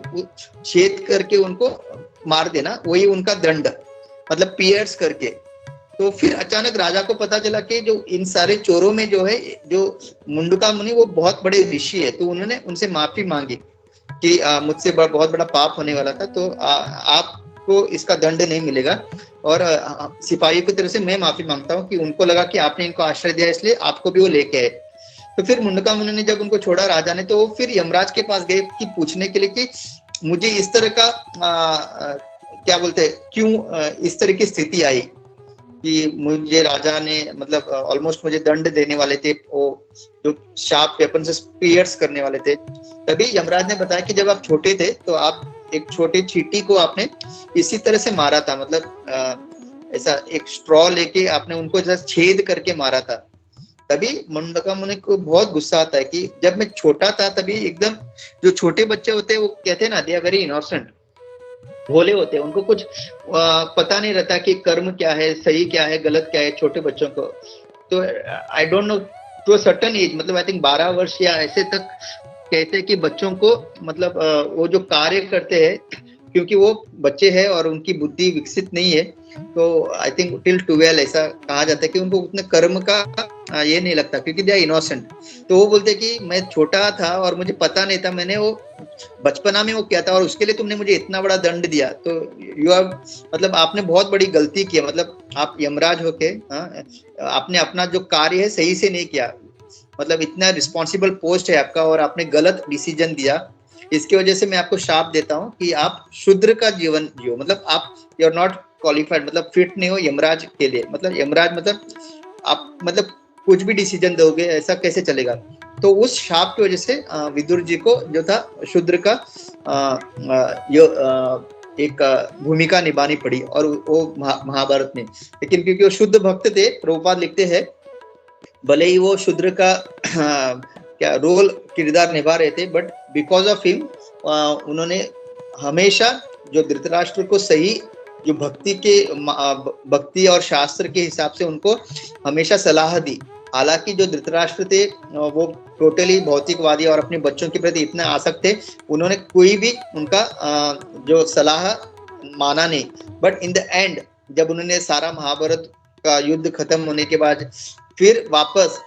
छेद करके उनको मार देना, वही उनका दंड, मतलब पियर्स करके। तो फिर अचानक राजा को पता चला कि जो इन सारे चोरों में जो है जो मुंडुका मुनि वो बहुत बड़े ऋषि है। तो उन्होंने उनसे माफी मांगी कि मुझसे बहुत बड़ा पाप होने वाला था, तो आपको इसका दंड नहीं मिलेगा, और सिपाहियों की तरफ से मैं माफी मांगता हूँ कि उनको लगा कि आपने इनको आश्रय दिया इसलिए आपको भी वो लेके आए। तो फिर मुंडुका मुनि ने जब उनको छोड़ा राजा ने, तो फिर यमराज के पास गए कि पूछने के लिए कि मुझे इस तरह का क्या बोलते हैं, क्यों इस तरह की स्थिति आई। कि मुझे राजा ने मतलब ऑलमोस्ट मुझे दंड देने वाले थे, वो जो शार्प वेपन से पियर्स करने वाले थे। तभी यमराज ने बताया कि जब आप छोटे थे तो आप एक छोटे चींटी को आपने इसी तरह से मारा था, मतलब ऐसा एक स्ट्रॉ लेके आपने उनको जैसा छेद करके मारा था। तभी मुंडका मुनि को बहुत गुस्सा आता है कि जब मैं छोटा था तभी एकदम, जो छोटे बच्चे होते हैं वो कहते हैं ना, दे आर वेरी इनोसेंट, भोले होते हैं, उनको कुछ पता नहीं रहता कि कर्म क्या है, सही क्या है, गलत क्या है, छोटे बच्चों को। तो I don't know, to a certain age, मतलब आई थिंक 12 वर्ष या ऐसे तक कहते हैं कि बच्चों को मतलब वो जो कार्य करते हैं, क्योंकि वो बच्चे हैं और उनकी बुद्धि विकसित नहीं है, तो आई थिंक टिल 12 ऐसा कहा जाता है कि उनको उतने कर्म का ये नहीं लगता, क्योंकि दे आर इनोसेंट। तो वो बोलते कि मैं छोटा था और मुझे पता नहीं था, मैंने वो बचपना में वो किया था और उसके लिए तुमने मुझे इतना बड़ा दंड दिया, तो यू आर, मतलब आपने बहुत बड़ी गलती की है, मतलब आप यमराज होके आपने अपना जो कार्य है सही से नहीं किया, मतलब इतना रिस्पॉन्सिबल पोस्ट है आपका और आपने गलत डिसीजन दिया। इसकी वजह से मैं आपको शाप देता हूँ कि आप शूद्र का जीवन जियो, मतलब आप यू आर नॉट क्वालिफाइड, मतलब फिट नहीं हो यमराज के लिए, मतलब यमराज मतलब आप मतलब कुछ भी डिसीजन दोगे ऐसा कैसे चलेगा। तो उस शाप की वजह से विदुर जी को जो था शूद्र का एक भूमिका निभानी पड़ी, और वो महाभारत में। लेकिन क्योंकि वो शुद्ध भक्त थे, प्रभुपाद लिखते हैं, भले ही वो शूद्र का क्या रोल किरदार निभा रहे थे, बट बिकॉज ऑफ हिम उन्होंने हमेशा जो धृतराष्ट्र को सही जो भक्ति और शास्त्र के हिसाब से उनको हमेशा सलाह दी। हालांकि जो धृतराष्ट्र थे वो टोटली भौतिकवादी और अपने बच्चों के प्रति इतना आसक्त थे, उन्होंने कोई भी उनका जो सलाह माना नहीं। बट इन द एंड जब उन्होंने सारा महाभारत का युद्ध खत्म होने के बाद फिर वापस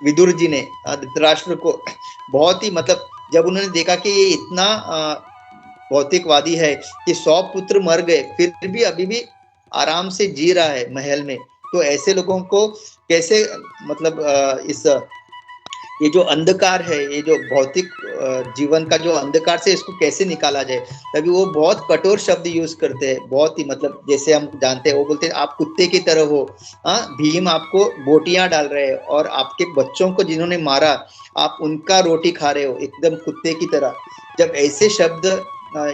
विदुर जी ने धृतराष्ट्र को बहुत ही, मतलब जब उन्होंने देखा कि ये इतना भौतिकवादी है कि 100 पुत्र मर गए फिर भी अभी भी आराम से जी रहा है महल में, तो ऐसे लोगों को कैसे, मतलब इस ये जो अंधकार है, ये जो भौतिक जीवन का जो अंधकार से इसको कैसे निकाला जाए। तभी वो बहुत कठोर शब्द यूज करते हैं, बहुत ही, मतलब जैसे हम जानते हैं, वो बोलते हैं आप कुत्ते की तरह हो, भीम आपको बोटियां डाल रहे हैं और आपके बच्चों को जिन्होंने मारा आप उनका रोटी खा रहे हो एकदम कुत्ते की तरह। जब ऐसे शब्द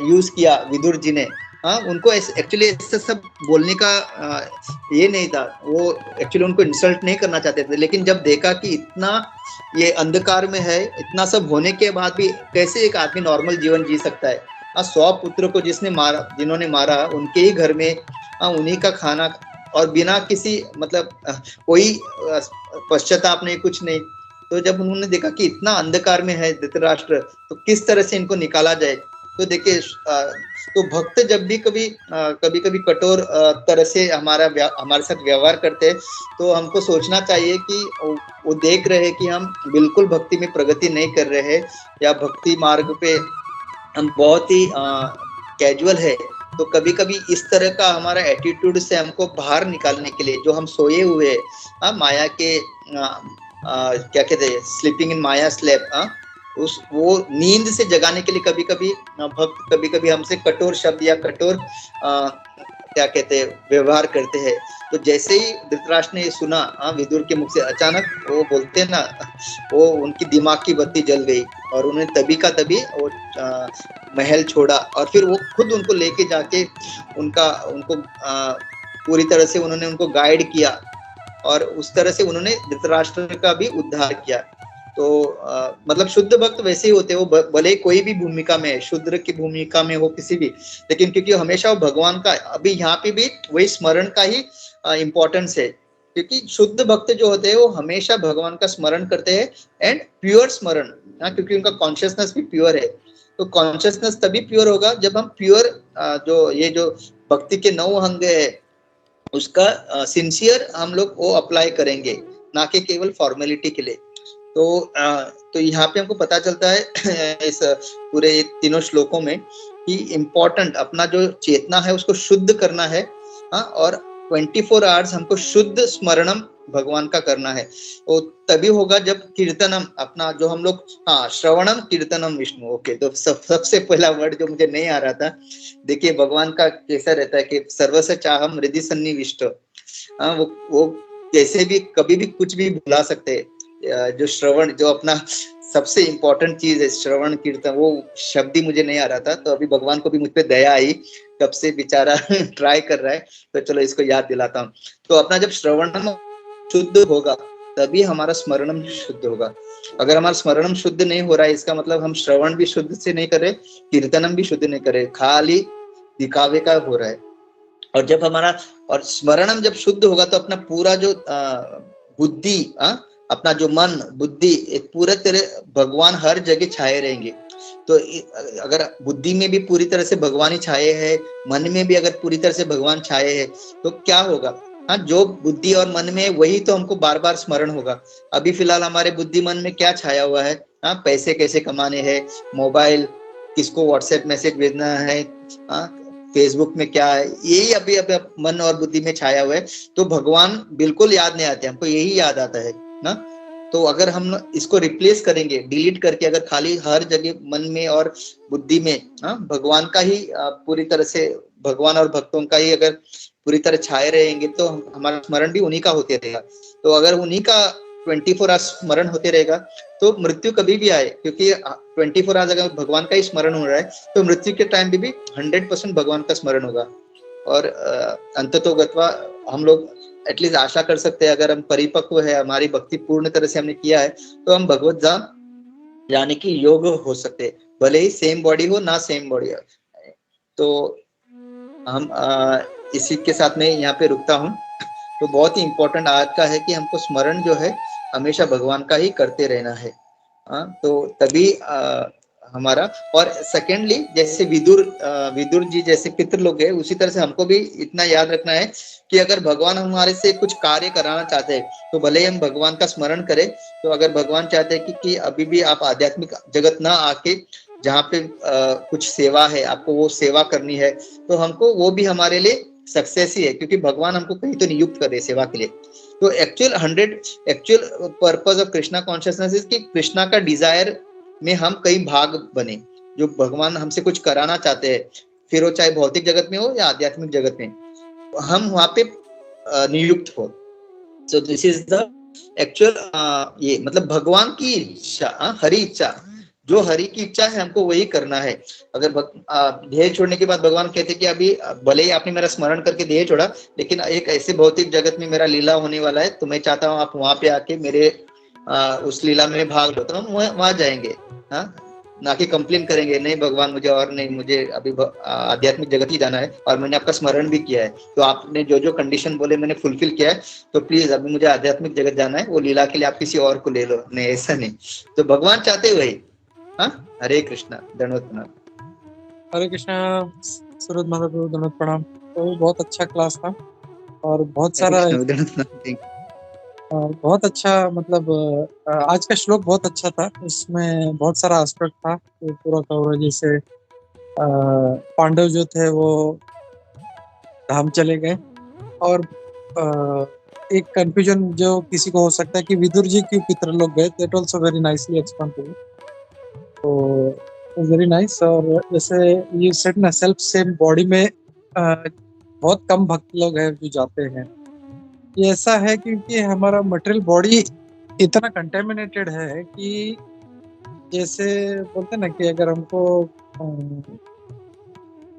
यूज किया विदुर जी ने, उनको एक्चुअली ऐसा सब बोलने का ये नहीं था, वो एक्चुअली उनको इंसल्ट नहीं करना चाहते थे, लेकिन जब देखा कि इतना ये अंधकार में है, इतना सब होने के बाद भी कैसे एक आदमी नॉर्मल जीवन जी सकता है। 100 पुत्र को जिन्होंने मारा उनके ही घर में उन्हीं का खाना, और बिना किसी मतलब कोई पश्चाताप नहीं, कुछ नहीं। तो जब उन्होंने देखा कि इतना अंधकार में है धृतराष्ट्र, तो किस तरह से इनको निकाला जाए। तो देखिए, तो भक्त जब भी कभी कभी कठोर तरह से हमारे साथ व्यवहार करते हैं, तो हमको सोचना चाहिए कि वो देख रहे हैं कि हम बिल्कुल भक्ति में प्रगति नहीं कर रहे हैं, या भक्ति मार्ग पे हम बहुत ही कैजुअल है। तो कभी कभी इस तरह का हमारा एटीट्यूड से हमको बाहर निकालने के लिए, जो हम सोए हुए माया के क्या कहते हैं, स्लीपिंग इन माया स्लेप, वो नींद से जगाने के लिए कभी कभी हमसे कठोर शब्द या कठोर क्या कहते हैं व्यवहार करते हैं। तो जैसे ही धृतराष्ट्र ने सुना विदुर के मुख से, अचानक वो बोलते हैं ना, वो उनकी दिमाग की बत्ती जल गई और उन्होंने तभी का तभी वो महल छोड़ा, और फिर वो खुद उनको लेके जाके उनको पूरी तरह से उन्होंने उनको गाइड किया, और उस तरह से उन्होंने धृतराष्ट्र का भी उद्धार किया। तो मतलब शुद्ध भक्त वैसे ही होते हैं, वो भले कोई भी भूमिका में, शूद्र की भूमिका में हो किसी भी, लेकिन क्योंकि हमेशा वो भगवान का, अभी यहाँ पे भी वही स्मरण का ही इम्पोर्टेंस है, क्योंकि शुद्ध भक्त जो होते हैं वो हमेशा भगवान का स्मरण करते हैं, एंड प्योर स्मरण, क्योंकि उनका कॉन्शियसनेस भी प्योर है। तो कॉन्शियसनेस तभी प्योर होगा जब हम प्योर जो भक्ति के 9 अंग है उसका सिंसियर हम लोग वो अप्लाई करेंगे, ना कि केवल फॉर्मेलिटी के लिए। तो यहाँ पे हमको पता चलता है इस पूरे तीनों श्लोकों में कि इम्पोर्टेंट अपना जो चेतना है उसको शुद्ध करना है, और 24 आवर्स हमको शुद्ध स्मरणम भगवान का करना है। वो तभी होगा जब कीर्तनम अपना जो हम लोग, हाँ, श्रवणम कीर्तनम विष्णु। ओके, तो सबसे पहला वर्ड जो मुझे नहीं आ रहा था, देखिए भगवान का कैसा रहता है कि सर्वस्य चाहम हृदय सन्निविष्ट। हाँ, वो कैसे भी कभी भी कुछ भी बुला सकते हैं। जो श्रवण, जो अपना सबसे इम्पोर्टेंट चीज है श्रवण कीर्तन, वो शब्द ही मुझे नहीं आ रहा था। तो अभी भगवान को भी मुझ पे दया आई, कब से बेचारा ट्राई कर रहा है, तो चलो इसको याद दिलाता हूँ। तो अपना जब श्रवणम शुद्ध होगा तभी हमारा स्मरणम शुद्ध होगा। अगर हमारा स्मरणम शुद्ध नहीं हो रहा है, इसका मतलब हम श्रवण भी शुद्ध से नहीं कर रहे, कीर्तनम भी शुद्ध नहीं कर रहे, खाली दिखावे का हो रहा है। और जब हमारा और स्मरणम जब शुद्ध होगा तो अपना पूरा जो बुद्धि, अपना जो मन बुद्धि, एक पूरे तरह भगवान हर जगह छाए रहेंगे। तो अगर बुद्धि में भी पूरी तरह से भगवान ही छाए हैं, मन में भी अगर पूरी तरह से भगवान छाए हैं, तो क्या होगा? हाँ, जो बुद्धि और मन में वही तो हमको बार बार स्मरण होगा। अभी फिलहाल हमारे बुद्धि मन में क्या छाया हुआ है? हाँ, पैसे कैसे कमाने हैं, मोबाइल, किसको व्हाट्सएप मैसेज भेजना है, हाँ, फेसबुक में क्या है, यही अभी अभी मन और बुद्धि में छाया हुआ है। तो भगवान बिल्कुल याद नहीं आते, हमको यही याद आता है ना। तो अगर हम इसको रिप्लेस करेंगे, डिलीट करके, अगर खाली हर जगह मन में और बुद्धि में भगवान का ही पूरी तरह से, भगवान और भक्तों का ही अगर पूरी तरह छाए रहेंगे, तो हमारा स्मरण भी उन्हीं का होते रहेगा। तो अगर उन्हीं का 24 आवर्स स्मरण होते रहेगा तो मृत्यु कभी भी आए, क्योंकि 24 आवर्स अगर भगवान का ही स्मरण हो रहा है, तो मृत्यु के टाइम भी 100% भगवान का स्मरण होगा। और अंततोगत्वा हम लोग एटलीस्ट आशा कर सकते हैं, अगर हम परिपक्व है, हमारी भक्ति पूर्ण तरह से हमने किया है, तो हम भगवत धाम जाने की योग हो सकते हैं, भले ही सेम बॉडी हो ना सेम बॉडी हो। तो हम इसी के साथ में यहाँ पे रुकता हूँ। तो बहुत ही इम्पोर्टेंट आज का है कि हमको स्मरण जो है हमेशा भगवान का ही करते रहना है। तो तभी हमारा, और सेकेंडली जैसे विदुर जी जैसे पितृ लोग है, उसी तरह से हमको भी इतना याद रखना है कि अगर भगवान हमारे से कुछ कार्य कराना चाहते हैं, तो भले ही हम भगवान का स्मरण करें। तो अगर भगवान चाहते हैं कि अभी भी आप आध्यात्मिक जगत ना आके जहाँ पे कुछ सेवा है, आपको वो सेवा करनी है, तो हमको वो भी हमारे लिए सक्सेस ही है, क्योंकि भगवान हमको कहीं तो नियुक्त कर रहे सेवा के लिए। तो actual purpose of Krishna consciousness is कि कृष्णा का डिजायर में हम कई भाग बने, जो भगवान हमसे कुछ कराना चाहते हैं, फिर वो चाहे भौतिक जगत में हो या आध्यात्मिक जगत में, हम वहां पे नियुक्त हो। So this is the actual, ये मतलब भगवान की इच्छा, हरि इच्छा, जो हरि की इच्छा है हमको वही करना है। अगर देह छोड़ने के बाद भगवान कहते कि अभी भले ही आपने मेरा स्मरण करके देह छोड़ा, लेकिन एक ऐसे भौतिक जगत में मेरा लीला होने वाला है, तो मैं चाहता हूँ आप वहां पे आके मेरे उस लीला में भाग लो। तो हम वहां जाएंगे, ना कि कंप्लेन करेंगे नहीं भगवान मुझे और नहीं, मुझे अभी आध्यात्मिक जगत ही जाना है और मैंने आपका स्मरण भी किया है, तो आपने जो जो कंडीशन बोले मैंने फुलफिल किया है, तो प्लीज अभी मुझे आध्यात्मिक जगत जाना है, वो लीला के लिए आप किसी और को ले लो। नहीं, ऐसा नहीं। तो भगवान चाहते वही। हरे कृष्णा, दंडवत प्रणाम। हरे कृष्णा। सूरज माता को दंडवत प्रणाम। तो बहुत अच्छा क्लास था और बहुत सारा बहुत अच्छा, मतलब आज का श्लोक बहुत अच्छा था, उसमें बहुत सारा एस्पेक्ट था तो पूरा कवर। जैसे पांडव जो थे वो धाम चले गए, और एक कंफ्यूजन जो किसी को हो सकता है कि विदुर जी क्यों पितर लोग गए, that also very nicely explain to you, तो वेरी नाइस। और जैसे ये सेट ना, सेल्फ सेम बॉडी में बहुत कम भक्त लोग हैं जो जाते हैं। ये ऐसा है क्योंकि हमारा मटेरियल बॉडी इतना कंटेमिनेटेड है कि जैसे बोलते ना कि अगर हमको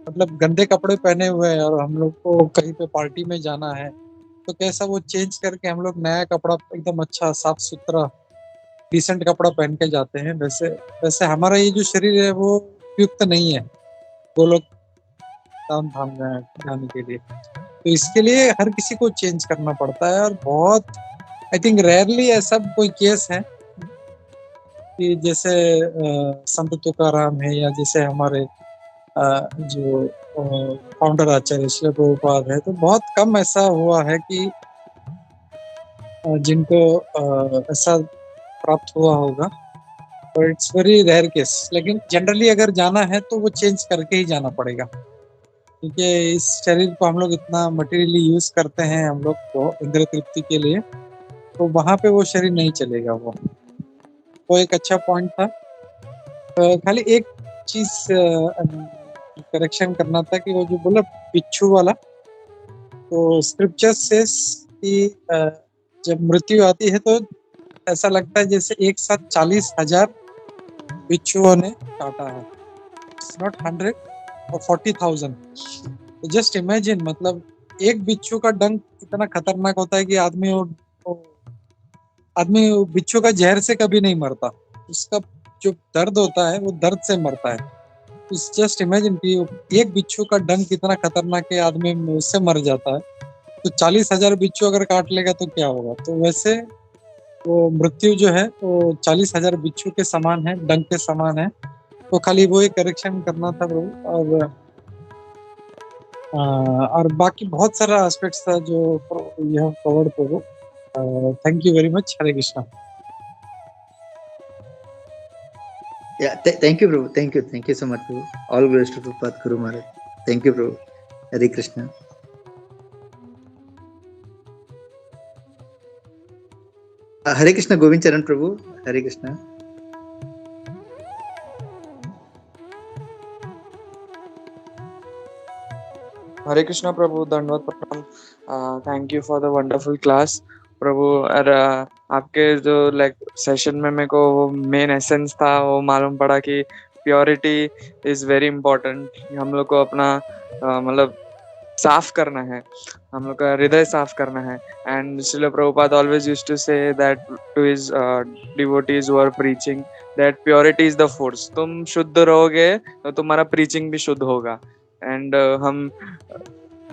मतलब गंदे कपड़े पहने हुए हैं और हम लोग को कहीं पे पार्टी में जाना है, तो कैसा वो चेंज करके हम लोग नया कपड़ा एकदम अच्छा साफ सुथरा डिसेंट कपड़ा पहन के जाते हैं, वैसे वैसे हमारा ये जो शरीर है वो उपयुक्त नहीं है वो लोग धाम धाम जाने के लिए। तो इसके लिए हर किसी को चेंज करना पड़ता है, और बहुत आई थिंक रेयरली ऐसा कोई केस है कि जैसे संत तुकाराम है, या जैसे हमारे जो फाउंडर आचार्य श्री प्रभुपाद है, तो बहुत कम ऐसा हुआ है कि जिनको ऐसा प्राप्त हुआ होगा, और इट्स वेरी रेयर केस। लेकिन जनरली अगर जाना है तो वो चेंज करके ही जाना पड़ेगा। क्योंकि इस शरीर को हम लोग इतना मटेरियली यूज करते हैं हम लोग को इंद्र तृप्ति के लिए, तो वहां पे वो शरीर नहीं चलेगा। वो एक अच्छा पॉइंट था। खाली एक चीज करेक्शन करना था कि वो जो बोला बिच्छू वाला, तो स्क्रिप्चर से कि जब मृत्यु आती है तो ऐसा लगता है जैसे एक साथ 40,000 बिच्छुओं ने काटा है। इट्स नॉट 100 और 40,000। तो जस्ट इमेजिन, मतलब एक बिच्छू का डंक इतना खतरनाक होता है कि आदमी बिच्छू का जहर से कभी नहीं मरता। उसका जो दर्द होता है वो दर्द से मरता है। जस्ट इमेजिन कि एक बिच्छू का डंक इतना खतरनाक है, आदमी उससे मर जाता है। तो 40,000 बिच्छू अगर काट लेगा तो क्या होगा। तो वैसे वो मृत्यु जो है वो 40,000 बिच्छू के समान है, डंक के समान है। तो खाली वो एक करेक्शन करना था वो। और बाकी बहुत सारा एस्पेक्ट्स था जो यह कवर्ड पे वो। Thank you very much. Hare Krishna. Thank you, Prabhu. Thank you so much, Prabhu. All glories to Prabhupada Guru Maharaj. Thank you, Prabhu. Hare Krishna. Hare Krishna, Govind Charan Prabhu. Hare Krishna. Hare Krishna Prabhu, दंडवत प्रणाम। Thank you for the wonderful class Prabhu. और आपके जो session में मेरे को वो main essence था वो मालूम पड़ा कि प्योरिटी इज वेरी इम्पोर्टेंट। हम लोग को अपना मतलब साफ करना है, हम लोग का हृदय साफ करना है। And Srila Prabhupada always used to say that to his devotees who are preaching that purity is the force. तुम शुद्ध रहोगे तो तुम्हारा प्रीचिंग भी शुद्ध होगा। एंड हम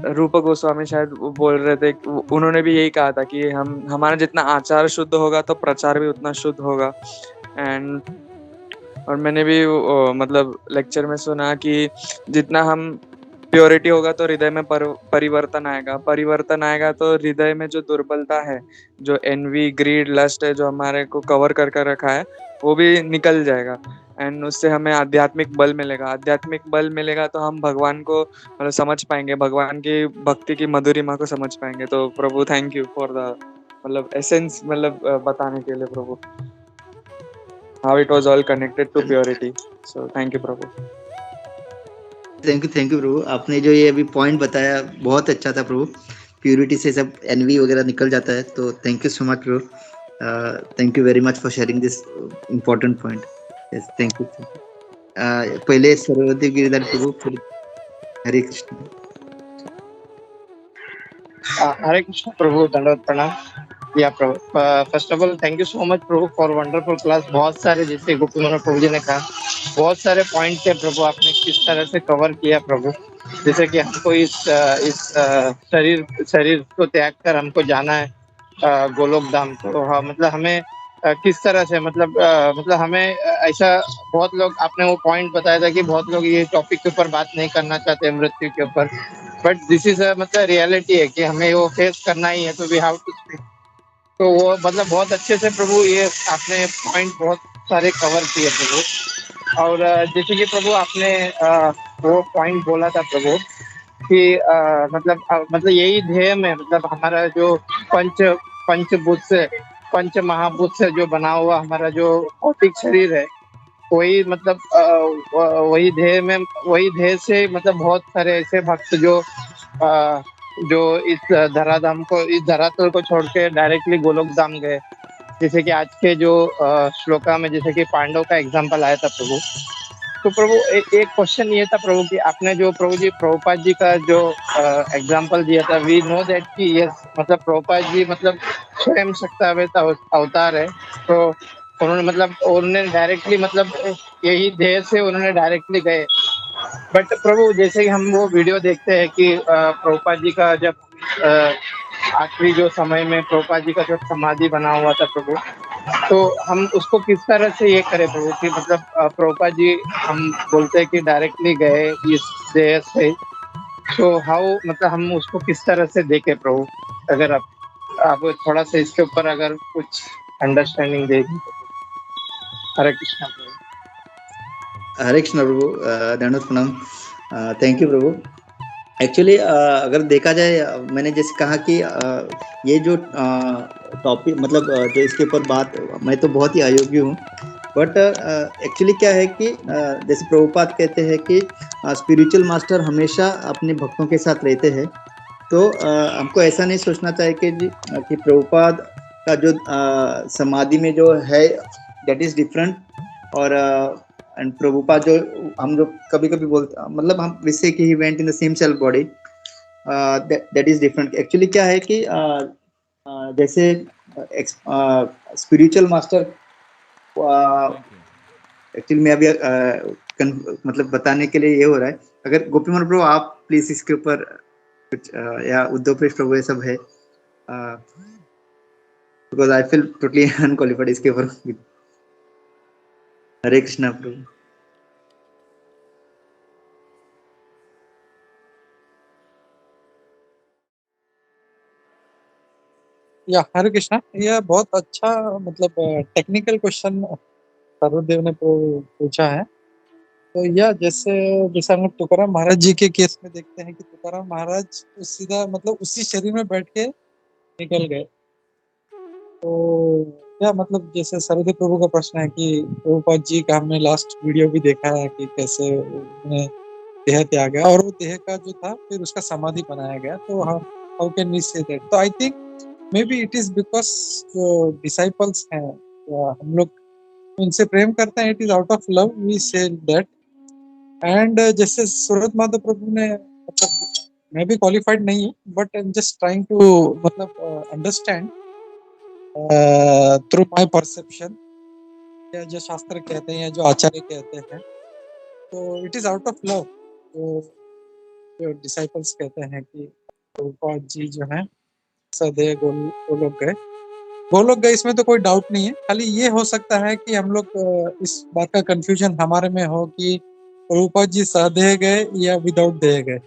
रूप गोस्वामी शायद बोल रहे थे, उन्होंने भी यही कहा था कि हमारा जितना आचार शुद्ध होगा तो प्रचार भी उतना शुद्ध होगा। एंड और मैंने भी मतलब लेक्चर में सुना कि जितना हम प्योरिटी होगा तो हृदय में परिवर्तन आएगा तो हृदय में जो दुर्बलता है, जो एनवी ग्रीड लस्ट है, जो हमारे को कवर कर रखा है, वो भी निकल जाएगा। एंड उससे हमें आध्यात्मिक बल मिलेगा तो हम भगवान को मतलब समझ पाएंगे, भगवान की भक्ति की मधुरिमा को समझ पाएंगे। तो प्रभु थैंक यू फॉर द मतलब एसेंस मतलब बताने के लिए प्रभु, how it was all connected to purity. So thank you Prabhu. Thank you Prabhu. आपने जो ये अभी पॉइंट बताया बहुत अच्छा था प्रभु। प्यूरिटी से सब एनवी वगैरह निकल जाता है। तो thank you so much Prabhu. Thank you very much for sharing this important point. Yes, thank you. पहले सरस्वती गिरिधर प्रभु, फिर हरे कृष्ण। हरे कृष्ण प्रभु, दंडवत प्रणाम। या Prabhu, first of all thank you so much Prabhu for wonderful class. बहुत सारे, जैसे गोपी मनोहर प्रभु जी ने कहा, बहुत सारे पॉइंट थे प्रभु, आपने किस तरह से कवर किया प्रभु। जैसे कि हमको इस शरीर को त्याग कर हमको जाना है गोलोक धाम। तो हाँ, मतलब हमें किस तरह से मतलब हमें ऐसा, बहुत लोग, आपने वो पॉइंट बताया था कि बहुत लोग ये टॉपिक के ऊपर बात नहीं करना चाहते मृत्यु के ऊपर, बट दिस इज मतलब रियलिटी है कि हमें वो फेस करना ही है। तो वी हैव टू स्पीक। तो वो मतलब बहुत अच्छे से प्रभु ये आपने पॉइंट बहुत सारे कवर किए प्रभु। और जैसे कि प्रभु आपने वो पॉइंट बोला था प्रभु कि मतलब यही ध्येय में, मतलब हमारा जो पंचभूत से, पंच महाभूत से जो बना हुआ हमारा जो भौतिक शरीर है, वही मतलब वही ध्येय से मतलब बहुत सारे ऐसे भक्त जो इस धराधाम को, इस धरातल को छोड़ के डायरेक्टली गोलोक धाम गए। जैसे कि आज के जो श्लोका में जैसे कि पांडव का एग्जांपल आया था प्रभु। तो प्रभु एक क्वेश्चन ये था प्रभु कि आपने जो प्रभु जी प्रभुपाद जी का जो एग्जांपल दिया था, वी नो दैट कि यस, मतलब प्रभुपाद जी मतलब स्वयं शक्ति अवतार है। तो उन्होंने डायरेक्टली मतलब यही ध्येय से उन्होंने डायरेक्टली गए। बट प्रभु जैसे कि हम वो वीडियो देखते हैं कि प्रभुपाद जी का जब आखिरी जो समय में प्रभुपाद जी का जो समाधि बना हुआ था प्रभु, तो हम उसको किस तरह से ये करें प्रभु कि मतलब प्रभुपाद जी, हम बोलते हैं कि डायरेक्टली गए इस देह से। तो हाउ, मतलब हम उसको किस तरह से देखें प्रभु, अगर आप थोड़ा सा इसके ऊपर अगर कुछ अंडरस्टैंडिंग देंगे। हरे कृष्णा प्रभु। हरे कृष्ण प्रभु, दंडवत प्रणाम। Thank you Prabhu. एक्चुअली अगर देखा जाए मैंने जैसे कहा कि ये जो टॉपिक मतलब जो इसके ऊपर बात मैं तो बहुत ही अयोग्य हूँ बट एक्चुअली क्या है कि जैसे प्रभुपाद कहते हैं कि स्पिरिचुअल मास्टर हमेशा अपने भक्तों के साथ रहते हैं तो हमको ऐसा नहीं सोचना चाहिए कि प्रभुपाद का जो समाधि में जो है दैट इज डिफरेंट और एंड प्रभुपाद जो हम जो कभी कभी बोलते मतलब हम जिससे कि he went in the same cell body that is different actually क्या है कि जैसे स्पिरिचुअल मास्टर एक्चुअली मैं अभी मतलब बताने के लिए ये हो रहा है अगर गोपीमोहन प्रभु आप प्लीज इसके ऊपर कुछ या उद्धव प्रेष प्रभु ये सब है because I feel totally unqualified इसके ऊपर हरे कृष्णा प्रभु या हरे कृष्णा, यह बहुत अच्छा मतलब टेक्निकल क्वेश्चन सर्वदेव ने पूछा है। तो यह जैसे जैसे हम लोग तुकाराम महाराज जी के केस में देखते हैं कि तुकाराम महाराज तो सीधा मतलब उसी शरीर में बैठ के निकल गए। तो क्या मतलब जैसे सर्वदेव प्रभु का प्रश्न है कि प्रभुपाद जी का हमने लास्ट वीडियो भी देखा है कि कैसे उन्हें देह त्याग गया और वो देह का जो था फिर उसका समाधि बनाया गया। तो how can we say that? तो I think maybe it is because जो डिसाइपल्स हैं हम लोग उनसे प्रेम करते हैं, it is out of love we say that. And जैसे सूरत माधव प्रभु ने मतलब मैं भी क्वालिफाइड नहीं हूँ but I am just trying to मतलब अंडरस्टैंड थ्रू माय परसेप्शन या जो शास्त्र कहते हैं या जो आचार्य कहते हैं तो it is out of love. जो डिसाइपल्स कहते हैं कि प्रभुपाद जी जो है सदैव गोलोक गए इसमें तो कोई डाउट नहीं है। खाली ये हो सकता है कि हम लोग इस बात का कंफ्यूजन हमारे में हो कि प्रभुपाद जी सहदेह गए या विदाउट देह गए,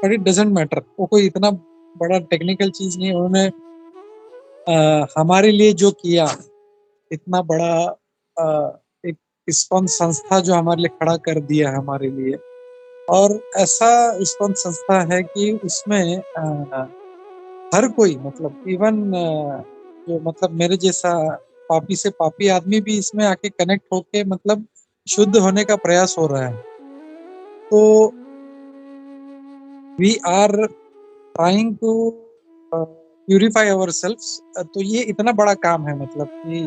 बट इट डजंट मैटर। वो कोई इतना बड़ा टेक्निकल चीज नहीं है। उन्होंने हमारे लिए जो किया इतना बड़ा एक इस्कॉन संस्था जो हमारे लिए खड़ा कर दिया हमारे लिए, और ऐसा इस्कॉन संस्था है कि उसमें हर कोई मतलब इवन जो मतलब मेरे जैसा पापी से पापी आदमी भी इसमें आके कनेक्ट होके मतलब शुद्ध होने का प्रयास हो रहा है। तो we are trying to purify ourselves. तो ये इतना बड़ा काम है मतलब कि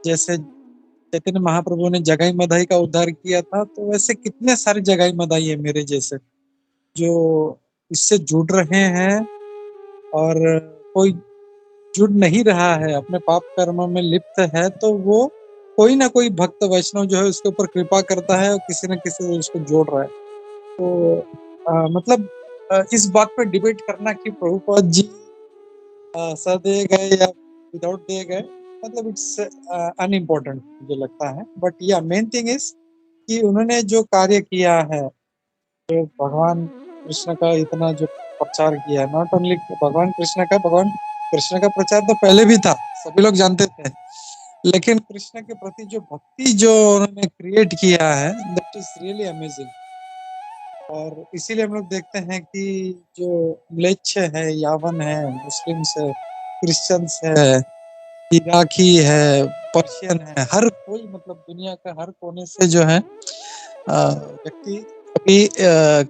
जैसे चैतन्य महाप्रभु ने जगाई मदाई का उद्धार किया था तो वैसे कितने सारे जगाई मदाई है मेरे जैसे जो इससे जुड़ रहे हैं, और कोई जुड़ नहीं रहा है अपने पाप कर्म में लिप्त है तो वो कोई ना कोई भक्त वैष्णव जो है उसके ऊपर कृपा करता है और किसी न किसी से उसको जोड़ रहा है। तो मतलब इस बात पे डिबेट करना कि प्रभुपाद जी सदे गए या विदाउट दे गए मतलब इट्स अनइम्पोर्टेंट मुझे लगता है। बट या मेन थिंग इज कि उन्होंने जो कार्य किया है, जो भगवान कृष्ण का इतना जो प्रचार किया, नॉट ओनली भगवान कृष्ण का प्रचार तो पहले भी था, सभी लोग जानते थे, लेकिन कृष्ण के प्रति जो भक्ति जो उन्होंने क्रिएट किया है दैट इज रियली अमेजिंग। और इसीलिए हम लोग देखते हैं कि जो म्लेच्छ है, यावन है, मुस्लिम्स है, क्रिश्चियंस है, इराकी है, पर्शियन है, हर कोई मतलब दुनिया का हर कोने से जो है व्यक्ति अभी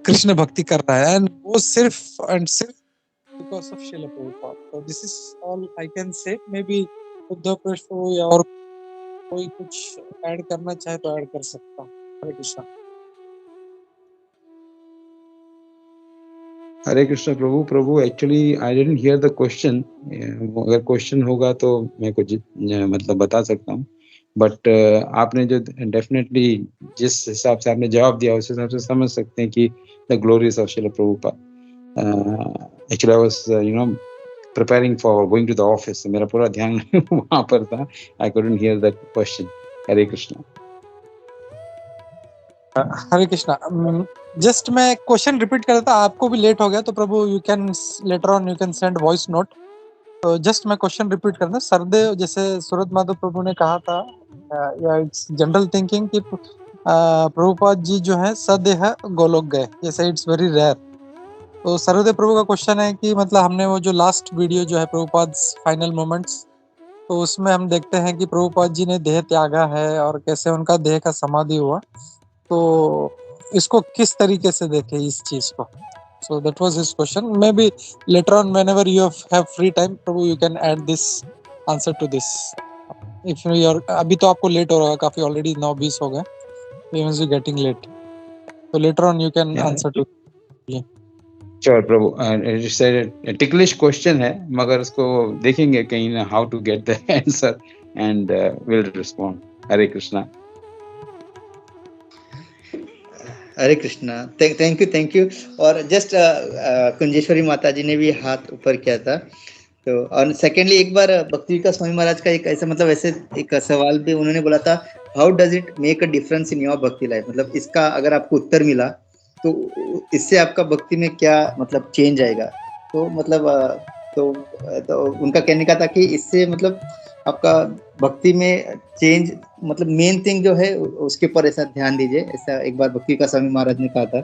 कृष्ण भक्ति कर रहा है, एंड वो सिर्फ एंड सिर्फ बिकॉज ऑफ श्रील प्रभुपाद। तो this is all I can say. May be Uddhav प्रभु या और कोई कुछ ऐड करना चाहे तो ऐड कर सकता हूँ। Hare Krishna. Hare Krishna Prabhu. Prabhu actually I didn't hear the question. अगर क्वेश्चन होगा तो मैं कुछ मतलब बता सकता हूँ, बट आपने जो डेफिनेटली जिस हिसाब से आपने जवाब दिया उस हिसाब से समझ सकते हैं कि the glories of Srila Prabhupada. Actually I was preparing for going to the office, मेरा पूरा ध्यान वहां पर था। I couldn't hear the question. Hare Krishna. Hare Krishna. Just मैं क्वेश्चन रिपीट कर देता, आपको भी लेट हो गया तो Prabhu you can later on you can send voice note. तो जस्ट मैं क्वेश्चन रिपीट करता, सरदेव जैसे सूरत माधव प्रभु ने कहा था या इट्स जनरल थिंकिंग कि प्रभुपाद जी जो है सदेह गोलोक गए, जैसे इट्स वेरी रेयर। तो सर्वदेव प्रभु का क्वेश्चन है कि मतलब हमने वो जो लास्ट वीडियो जो है प्रभुपाद फाइनल मोमेंट्स, तो उसमें हम देखते हैं कि प्रभुपाद जी ने देह त्यागा है और कैसे उनका देह का समाधि हुआ। तो इसको किस तरीके से देखें इस चीज को? So that was his question. Maybe later on whenever you have free time Prabhu you can add this answer to this. If you are, अभी तो आपको लेट हो रहा है काफी, ऑलरेडी 9:20 हो गए, मींस यू गेटिंग लेट, तो later on you can Yeah. Answer to. Sure Prabhu, ticklish question है मगर उसको देखेंगे कहीं ना, how to get the answer and will respond. Hare Krishna. Hare Krishna, thank you. और जस्ट कुंजेश्वरी माता जी ने भी हाथ ऊपर किया था। तो और सेकेंडली एक बार भक्ति विकास स्वामी महाराज का एक ऐसा मतलब ऐसे एक सवाल भी उन्होंने बोला था, how does it make a difference in your भक्ति लाइफ, मतलब इसका अगर आपको उत्तर मिला तो इससे आपका भक्ति में क्या मतलब चेंज आएगा। तो मतलब तो उनका कहने का था कि इससे मतलब आपका भक्ति में चेंज, मतलब मेन थिंग जो है उसके ऊपर ऐसा ध्यान दीजिए, ऐसा एक बार भक्ति का स्वामी महाराज ने कहा था।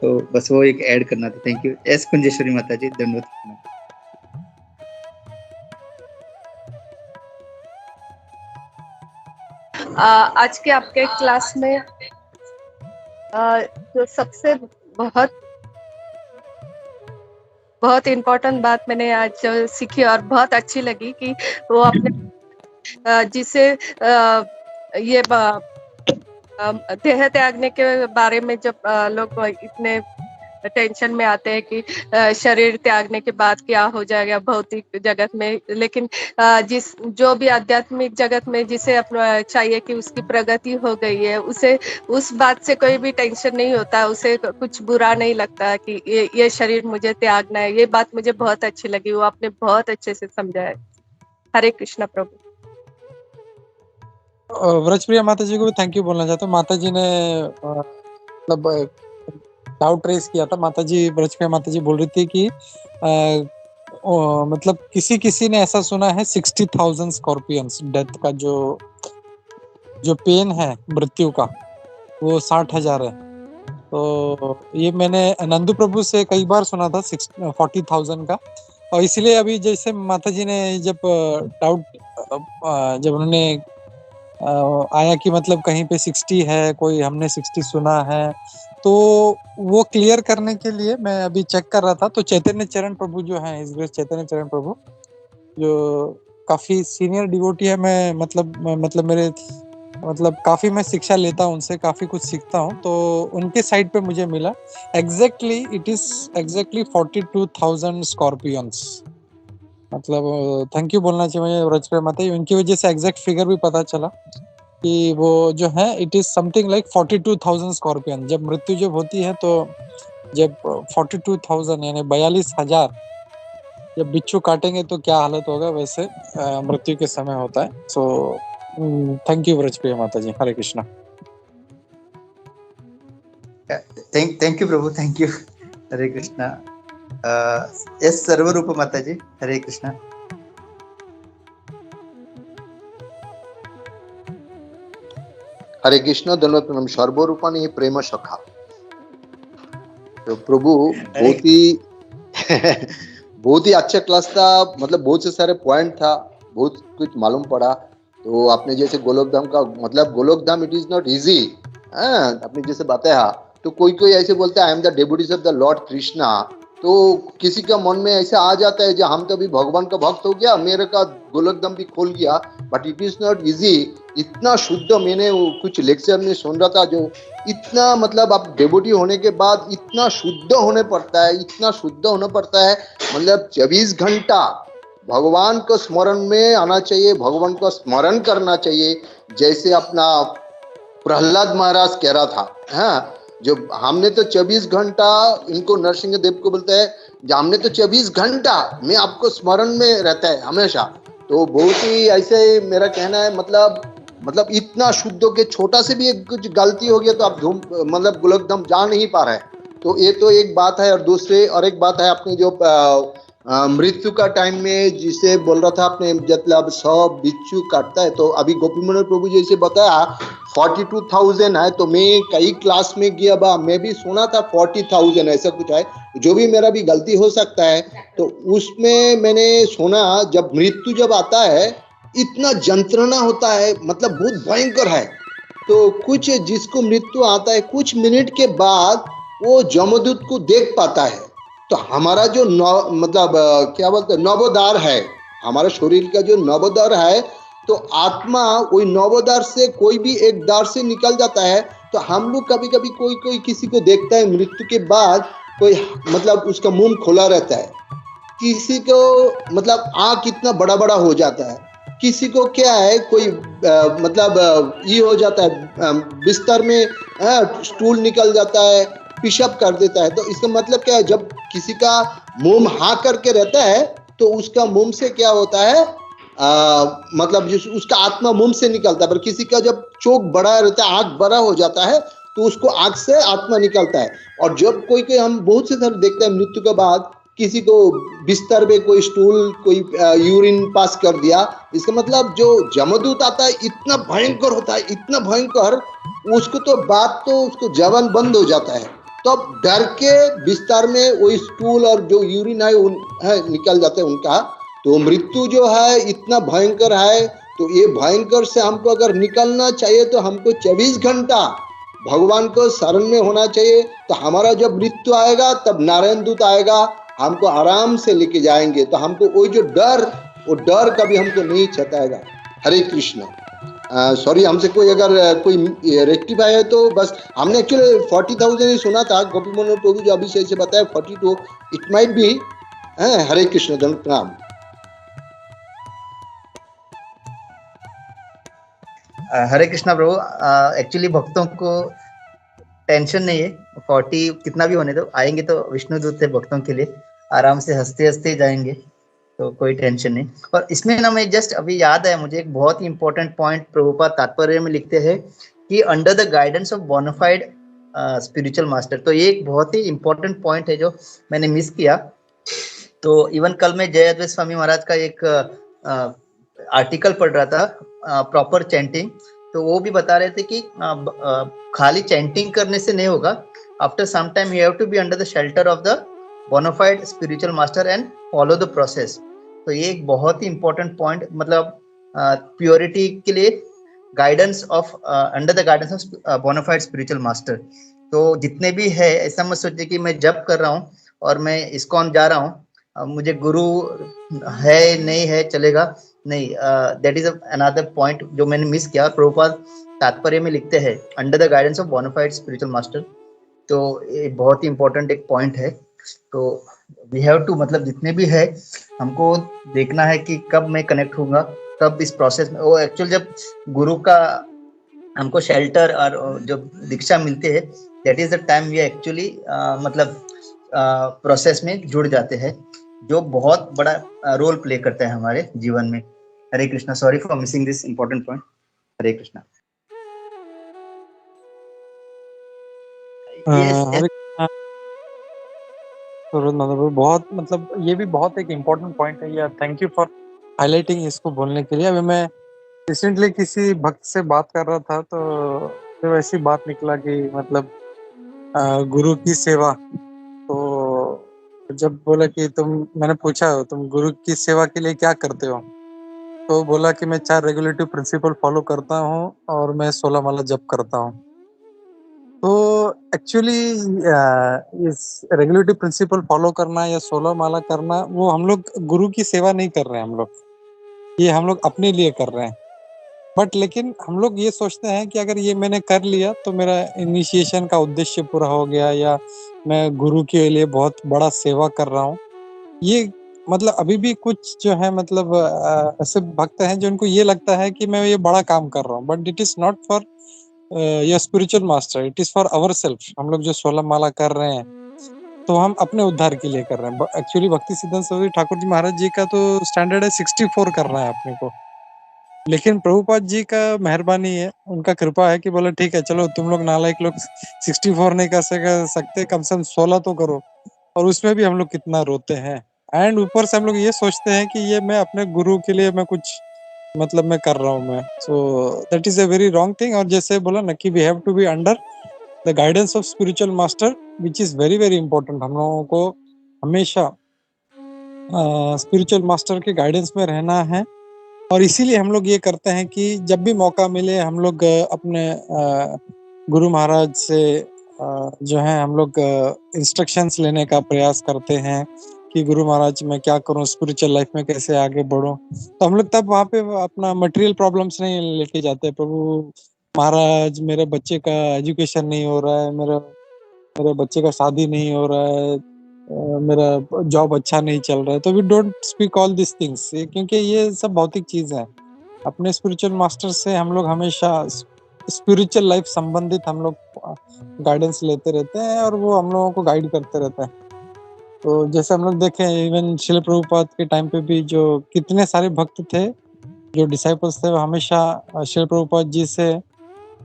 तो बस वो एक ऐड करना था। Thank you. एस कुंजेश्वरी माता जी, धन्यवाद। आज के आपके क्लास में जो सबसे बहुत इम्पोर्टेंट बात मैंने आज सीखी और बहुत अच्छी लगी कि वो अपने जिसे ये देह त्यागने के बारे में जब लोग इतने टेंशन में आते हैं कि शरीर त्यागने के बाद क्या हो जाएगा भौतिक जगत में, लेकिन जो भी आध्यात्मिक जगत में जिसे अपना चाहिए कि उसकी प्रगति हो गई है, उसे उस बात से कोई भी टेंशन नहीं होता, उसे कुछ बुरा नहीं लगता कि ये शरीर मुझे त्यागना है। ये बात मुझे बहुत अच्छी लगी, वो आपने बहुत अच्छे से समझाया। हरे कृष्णा प्रभु। व्रजप्रिया माता जी को भी थैंक यू बोलना चाहता हूँ। माता जी ने मतलब डाउट रेस किया था। माता जी, व्रजप्रिया माता जी बोल रही थी कि मतलब किसी ने ऐसा सुना है 60,000 स्कॉर्पियंस डेथ का जो पेन है मृत्यु का, वो 60,000 है। तो ये मैंने नंदू प्रभु से कई बार सुना था 40,000 का। और इसलिए अभी जैसे माता जी ने जब डाउट जब उन्होंने आया कि मतलब कहीं पे 60 है, कोई हमने 60 सुना है, तो वो क्लियर करने के लिए मैं अभी चेक कर रहा था। तो चैतन्य चरण प्रभु जो हैं, इस ग्रेस चैतन्य चरण प्रभु जो काफी सीनियर डिवोटी है, मैं मतलब मेरे मतलब काफी मैं शिक्षा लेता हूँ उनसे, काफी कुछ सीखता हूँ। तो उनके साइड पे मुझे मिला exactly it is exactly 42,000 scorpions. मतलब थैंक यू बोलना चाहिए मुझे व्रजप्रिया माता, उनकी वजह से एग्जैक्ट फिगर भी पता चला कि वो जो है it is something like 42,000 scorpion. जब मृत्यु जब होती है तो जब 42,000 यानी 42,000 जब बिच्छू काटेंगे तो क्या हालत होगा, वैसे मृत्यु के समय होता है। So thank you Vrajapriya Mata ji. Hare Krishna. Thank you Prabhu, thank you. Hare Krishna. एस सर्वरूप माता जी, हरे कृष्णा। हरे कृष्ण, धन्यवाद प्रणाम। सर्वरूपानी प्रेम सखा। तो प्रभु बहुत ही अच्छा क्लास था, मतलब बहुत से सारे पॉइंट था, बहुत कुछ मालूम पड़ा। तो आपने जैसे गोलोकधाम का मतलब Golokdham it is not easy, आपने जैसे बताया। तो कोई ऐसे बोलता है I am the devotees of the lord Krishna, तो किसी का मन में ऐसा आ जाता है जो हम तो अभी भगवान का भक्त हो गया, मेरे का गोलोकधाम भी खोल गया, but it is not easy. इतना शुद्ध, मैंने कुछ लेक्चर में सुन रहा था, जो इतना मतलब आप डेवोटी होने के बाद इतना शुद्ध होने पड़ता है, इतना शुद्ध होना पड़ता है, मतलब 24 घंटा भगवान को स्मरण में आना चाहिए, भगवान को स्मरण करना चाहिए। जैसे अपना प्रहलाद महाराज कह रहा था, हाँ, जो हमने तो 24 घंटा, इनको नरसिंह देव को बोलते हैं, हमने तो 24 घंटा में आपको स्मरण में रहता है हमेशा। तो बहुत ही ऐसे मेरा कहना है, मतलब इतना शुद्ध के छोटा से भी एक कुछ गलती हो गया तो आप मतलब गोलोकधाम जा नहीं पा रहे। तो ये तो एक बात है। और एक बात है, आपने जो मृत्यु का टाइम में जिसे बोल रहा था आपने, मतलब सब बिच्छू काटता है, तो अभी गोपी मनोहर प्रभु जैसे बताया 42,000 है, तो मैं कई क्लास में गया बा, मैं भी सुना था 40,000 ऐसा कुछ है, जो भी मेरा भी गलती हो सकता है। तो उसमें मैंने सुना जब मृत्यु जब आता है इतना यंत्रणा होता है, मतलब बहुत भयंकर है। तो कुछ जिसको मृत्यु आता है कुछ मिनट के बाद वो जमदूत को देख पाता है। तो हमारा जो मतलब क्या बोलते हैं नवोद्वार है, हमारा शरीर का जो नवोद्वार है, तो आत्मा वही नवोद्वार से कोई भी एक द्वार से निकल जाता है। तो हम लोग कभी कभी कोई कोई किसी को देखता है मृत्यु के बाद, कोई मतलब उसका मुंह खोला रहता है, किसी को मतलब आँख इतना बड़ा बड़ा हो जाता है, किसी को क्या है कोई मतलब ये हो जाता है बिस्तर में स्टूल निकल जाता है, पिशअप कर देता है। तो इसका मतलब क्या है, जब किसी का मुंह हाँ करके रहता है तो उसका मुंह से क्या होता है मतलब उसका आत्मा मुंह से निकलता है। पर किसी का जब चोक बड़ा रहता है, आंख बड़ा हो जाता है, तो उसको आंख से आत्मा निकलता है। और जब कोई कोई हम बहुत से तरह देखते हैं मृत्यु के बाद किसी को बिस्तर पे कोई स्टूल कोई यूरिन पास कर दिया, इसका मतलब जो जमदूत आता है इतना भयंकर होता है, इतना भयंकर, उसको तो बात तो उसको जवान बंद हो जाता है। तो अब डर के बिस्तर में वही स्टूल और जो यूरिन है निकल जाते हैं उनका। तो मृत्यु जो है इतना भयंकर है, तो ये भयंकर से हमको अगर निकलना चाहिए तो हमको 24 घंटा भगवान को शरण में होना चाहिए। तो हमारा जब मृत्यु आएगा तब नारायण दूत आएगा, हमको आराम से लेके जाएंगे। तो हमको वो जो डर, वो डर कभी हमको नहीं सताएगा। हरे कृष्ण। सॉरी, हमसे कोई अगर कोई रेक्टिफाई है तो बस, हमने एक्चुअली 40,000 ही सुना था, गोपी मनोहर प्रभु जो अभी से बताया 42, इट माइट बी। हरे कृष्ण, धन प्रणाम। हरे कृष्णा प्रभु। एक्चुअली भक्तों को टेंशन नहीं है, 40 कितना भी होने दो, आएंगे तो विष्णु दूत है भक्तों के लिए, आराम से हंसते हंसते जाएंगे, तो कोई टेंशन नहीं। और इसमें ना मैं जस्ट अभी याद है मुझे एक बहुत ही इंपॉर्टेंट पॉइंट प्रभुपाद तात्पर्य में लिखते हैं कि under the guidance of bona fide spiritual master. तो ये एक बहुत ही इंपॉर्टेंट पॉइंट है जो मैंने मिस किया। तो इवन कल मैं जय अद्वैत स्वामी महाराज का एक आर्टिकल पढ़ रहा था, प्रॉपर चैंटिंग। तो वो भी बता रहे थे कि खाली चैंटिंग करने से नहीं होगा, after some time you have to be under the shelter of the bona fide spiritual master and follow the process. तो ये एक बहुत ही इंपॉर्टेंट पॉइंट, मतलब प्योरिटी के लिए guidance of under the guidance of bona fide spiritual master. तो जितने भी है, ऐसा मत सोचिए कि मैं जप कर रहा हूँ और मैं इस्कॉन जा रहा हूँ, मुझे गुरु है नहीं है चलेगा नहीं। दैट इज अनदर पॉइंट जो मैंने मिस किया। प्रभुपाद तात्पर्य में लिखते हैं under the guidance of bona fide spiritual master. तो ये बहुत ही इंपॉर्टेंट एक पॉइंट है। तो वी हैव टू, मतलब जितने भी है हमको देखना है कि कब मैं कनेक्ट होऊंगा, कब इस प्रोसेस में। वो एक्चुअल जब गुरु का हमको शेल्टर और जब दीक्षा मिलती है, that is the time we actually मतलब प्रोसेस में जुड़ जाते हैं, जो बहुत बड़ा रोल प्ले करता है हमारे जीवन में। Hare Krishna, sorry for missing this important point. Hare Krishna. बहुत, मतलब ये भी बहुत एक इम्पोर्टेंट पॉइंट है यार, थैंक यू फॉर हाईलाइटिंग इसको बोलने के लिए। अभी मैं रिसेंटली किसी भक्त से बात कर रहा था, तो ऐसी बात निकला कि मतलब गुरु की सेवा। तो जब बोला कि मैंने पूछा तुम गुरु की सेवा के लिए क्या करते हो, तो बोला कि मैं 4 रेगुलेटिव प्रिंसिपल फॉलो करता हूँ और मैं 16 माला जप करता हूँ। तो एक्चुअली इस रेगुलेटिव प्रिंसिपल फॉलो करना या 16 माला करना, वो हम लोग गुरु की सेवा नहीं कर रहे हैं, हम लोग ये हम लोग अपने लिए कर रहे हैं। बट लेकिन हम लोग ये सोचते हैं कि अगर ये मैंने कर लिया तो मेरा इनिशिएशन का उद्देश्य पूरा हो गया, या मैं गुरु के लिए बहुत बड़ा सेवा कर रहा हूँ। ये मतलब अभी भी कुछ जो है मतलब ऐसे भक्त हैं जो उनको ये लगता है कि मैं ये बड़ा काम कर रहा हूँ, but it is not for your spiritual master, it is for our self. हम लोग जो 16 माला कर रहे हैं तो हम अपने उद्धार के लिए कर रहे हैं। एक्चुअली भक्ति सिद्धांत सरस्वती ठाकुर जी महाराज जी का तो स्टैंडर्ड है 64 करना है अपने को, लेकिन प्रभुपाद जी का मेहरबानी है, उनका कृपा है कि बोले ठीक है चलो तुम लोग नालायक लोग 64 नहीं कर सकते, कम से कम 16 तो करो। और उसमें भी हम लोग कितना रोते हैं, एंड ऊपर से हम लोग ये सोचते हैं कि ये मैं अपने गुरु के लिए मैं कुछ मतलब मैं कर रहा हूँ मैं, so that is a very wrong thing. और जैसे बोला ना कि we have to be under the guidance of spiritual master, which is very very important. हम लोगों को हमेशा स्पिरिचुअल मास्टर के गाइडेंस में रहना है। और इसीलिए हम लोग ये करते हैं कि जब भी मौका मिले हम लोग अपने गुरु महाराज से जो है हम लोग इंस्ट्रक्शंस लेने का प्रयास करते हैं कि गुरु महाराज मैं क्या करूं, स्पिरिचुअल लाइफ में कैसे आगे बढ़ूं। तो हम लोग तब वहाँ पे अपना मटेरियल प्रॉब्लम्स नहीं लेके जाते, प्रभु महाराज मेरे बच्चे का एजुकेशन नहीं हो रहा है, मेरे बच्चे का शादी नहीं हो रहा है, मेरा जॉब अच्छा नहीं चल रहा है। तो we don't speak all this things, क्योंकि ये सब भौतिक चीज है। अपने स्पिरिचुअल मास्टर से हम लोग हमेशा स्पिरिचुअल लाइफ संबंधित हम लोग गाइडेंस लेते रहते हैं और वो हम लोगों को गाइड करते रहते हैं। तो जैसे हम लोग देखें इवन शिल प्रभुपाद के टाइम पे भी जो कितने सारे भक्त थे, जो डिसाइपल्स थे, वो हमेशा शिल प्रभुपाद जी से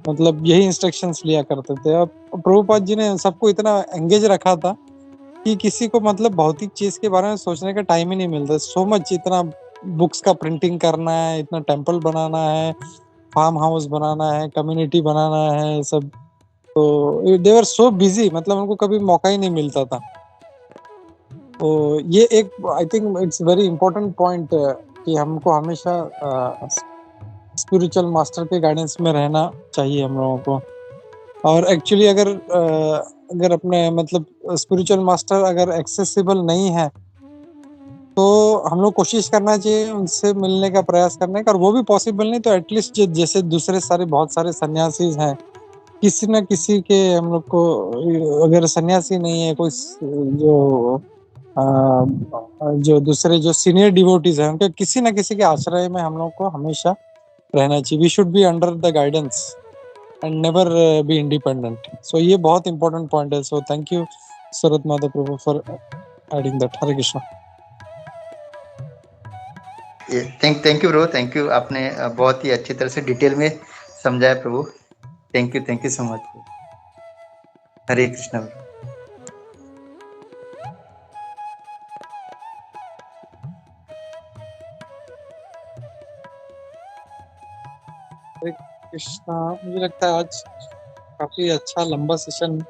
मतलब यही इंस्ट्रक्शंस लिया करते थे। और प्रभुपाद जी ने सबको इतना एंगेज रखा था कि किसी को मतलब भौतिक चीज के बारे में सोचने का टाइम ही नहीं मिलता। सो मच, इतना बुक्स का प्रिंटिंग करना है, इतना टेम्पल बनाना है, फार्म हाउस बनाना है, कम्युनिटी बनाना है, सब। तो दे वर सो बिजी, मतलब उनको कभी मौका ही नहीं मिलता था। तो ये एक I think it's very important point कि हमको हमेशा स्पिरिचुअल मास्टर के गाइडेंस में रहना चाहिए हम लोगों को। और एक्चुअली अगर अपने मतलब स्पिरिचुअल मास्टर अगर एक्सेसिबल नहीं है तो हम लोग कोशिश करना चाहिए उनसे मिलने का प्रयास करने का। और वो भी पॉसिबल नहीं तो एटलीस्ट जैसे दूसरे सारे बहुत सारे सन्यासी हैं, किसी न किसी के हम लोग को, अगर सन्यासी नहीं है कोई जो दूसरे जो सीनियर डिवोटीज हैं उनके किसी न किसी के आश्रय में हम लोग को हमेशा रहना चाहिए। We should be under the guidance and never be independent. So ये बहुत इंपॉर्टेंट पॉइंट है। So thank you Sharad Madhav Prabhu for adding that. Hare Krishna. Thank you bro, thank you. आपने बहुत ही अच्छी तरह से डिटेल में समझाया Prabhu. Thank you so much. Hare Krishna bro. Hare Krishna. मुझे लगता है आज काफी अच्छा लंबा सेशन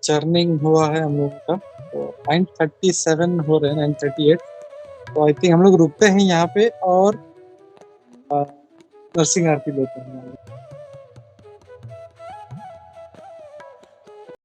चर्निंग हुआ है हम लोगों का। तो 9:37 हो रहे हैं, 9:38। तो आई थिंक हम लोग रुकते हैं यहाँ पे और नरसिंह आरती लेते हैं।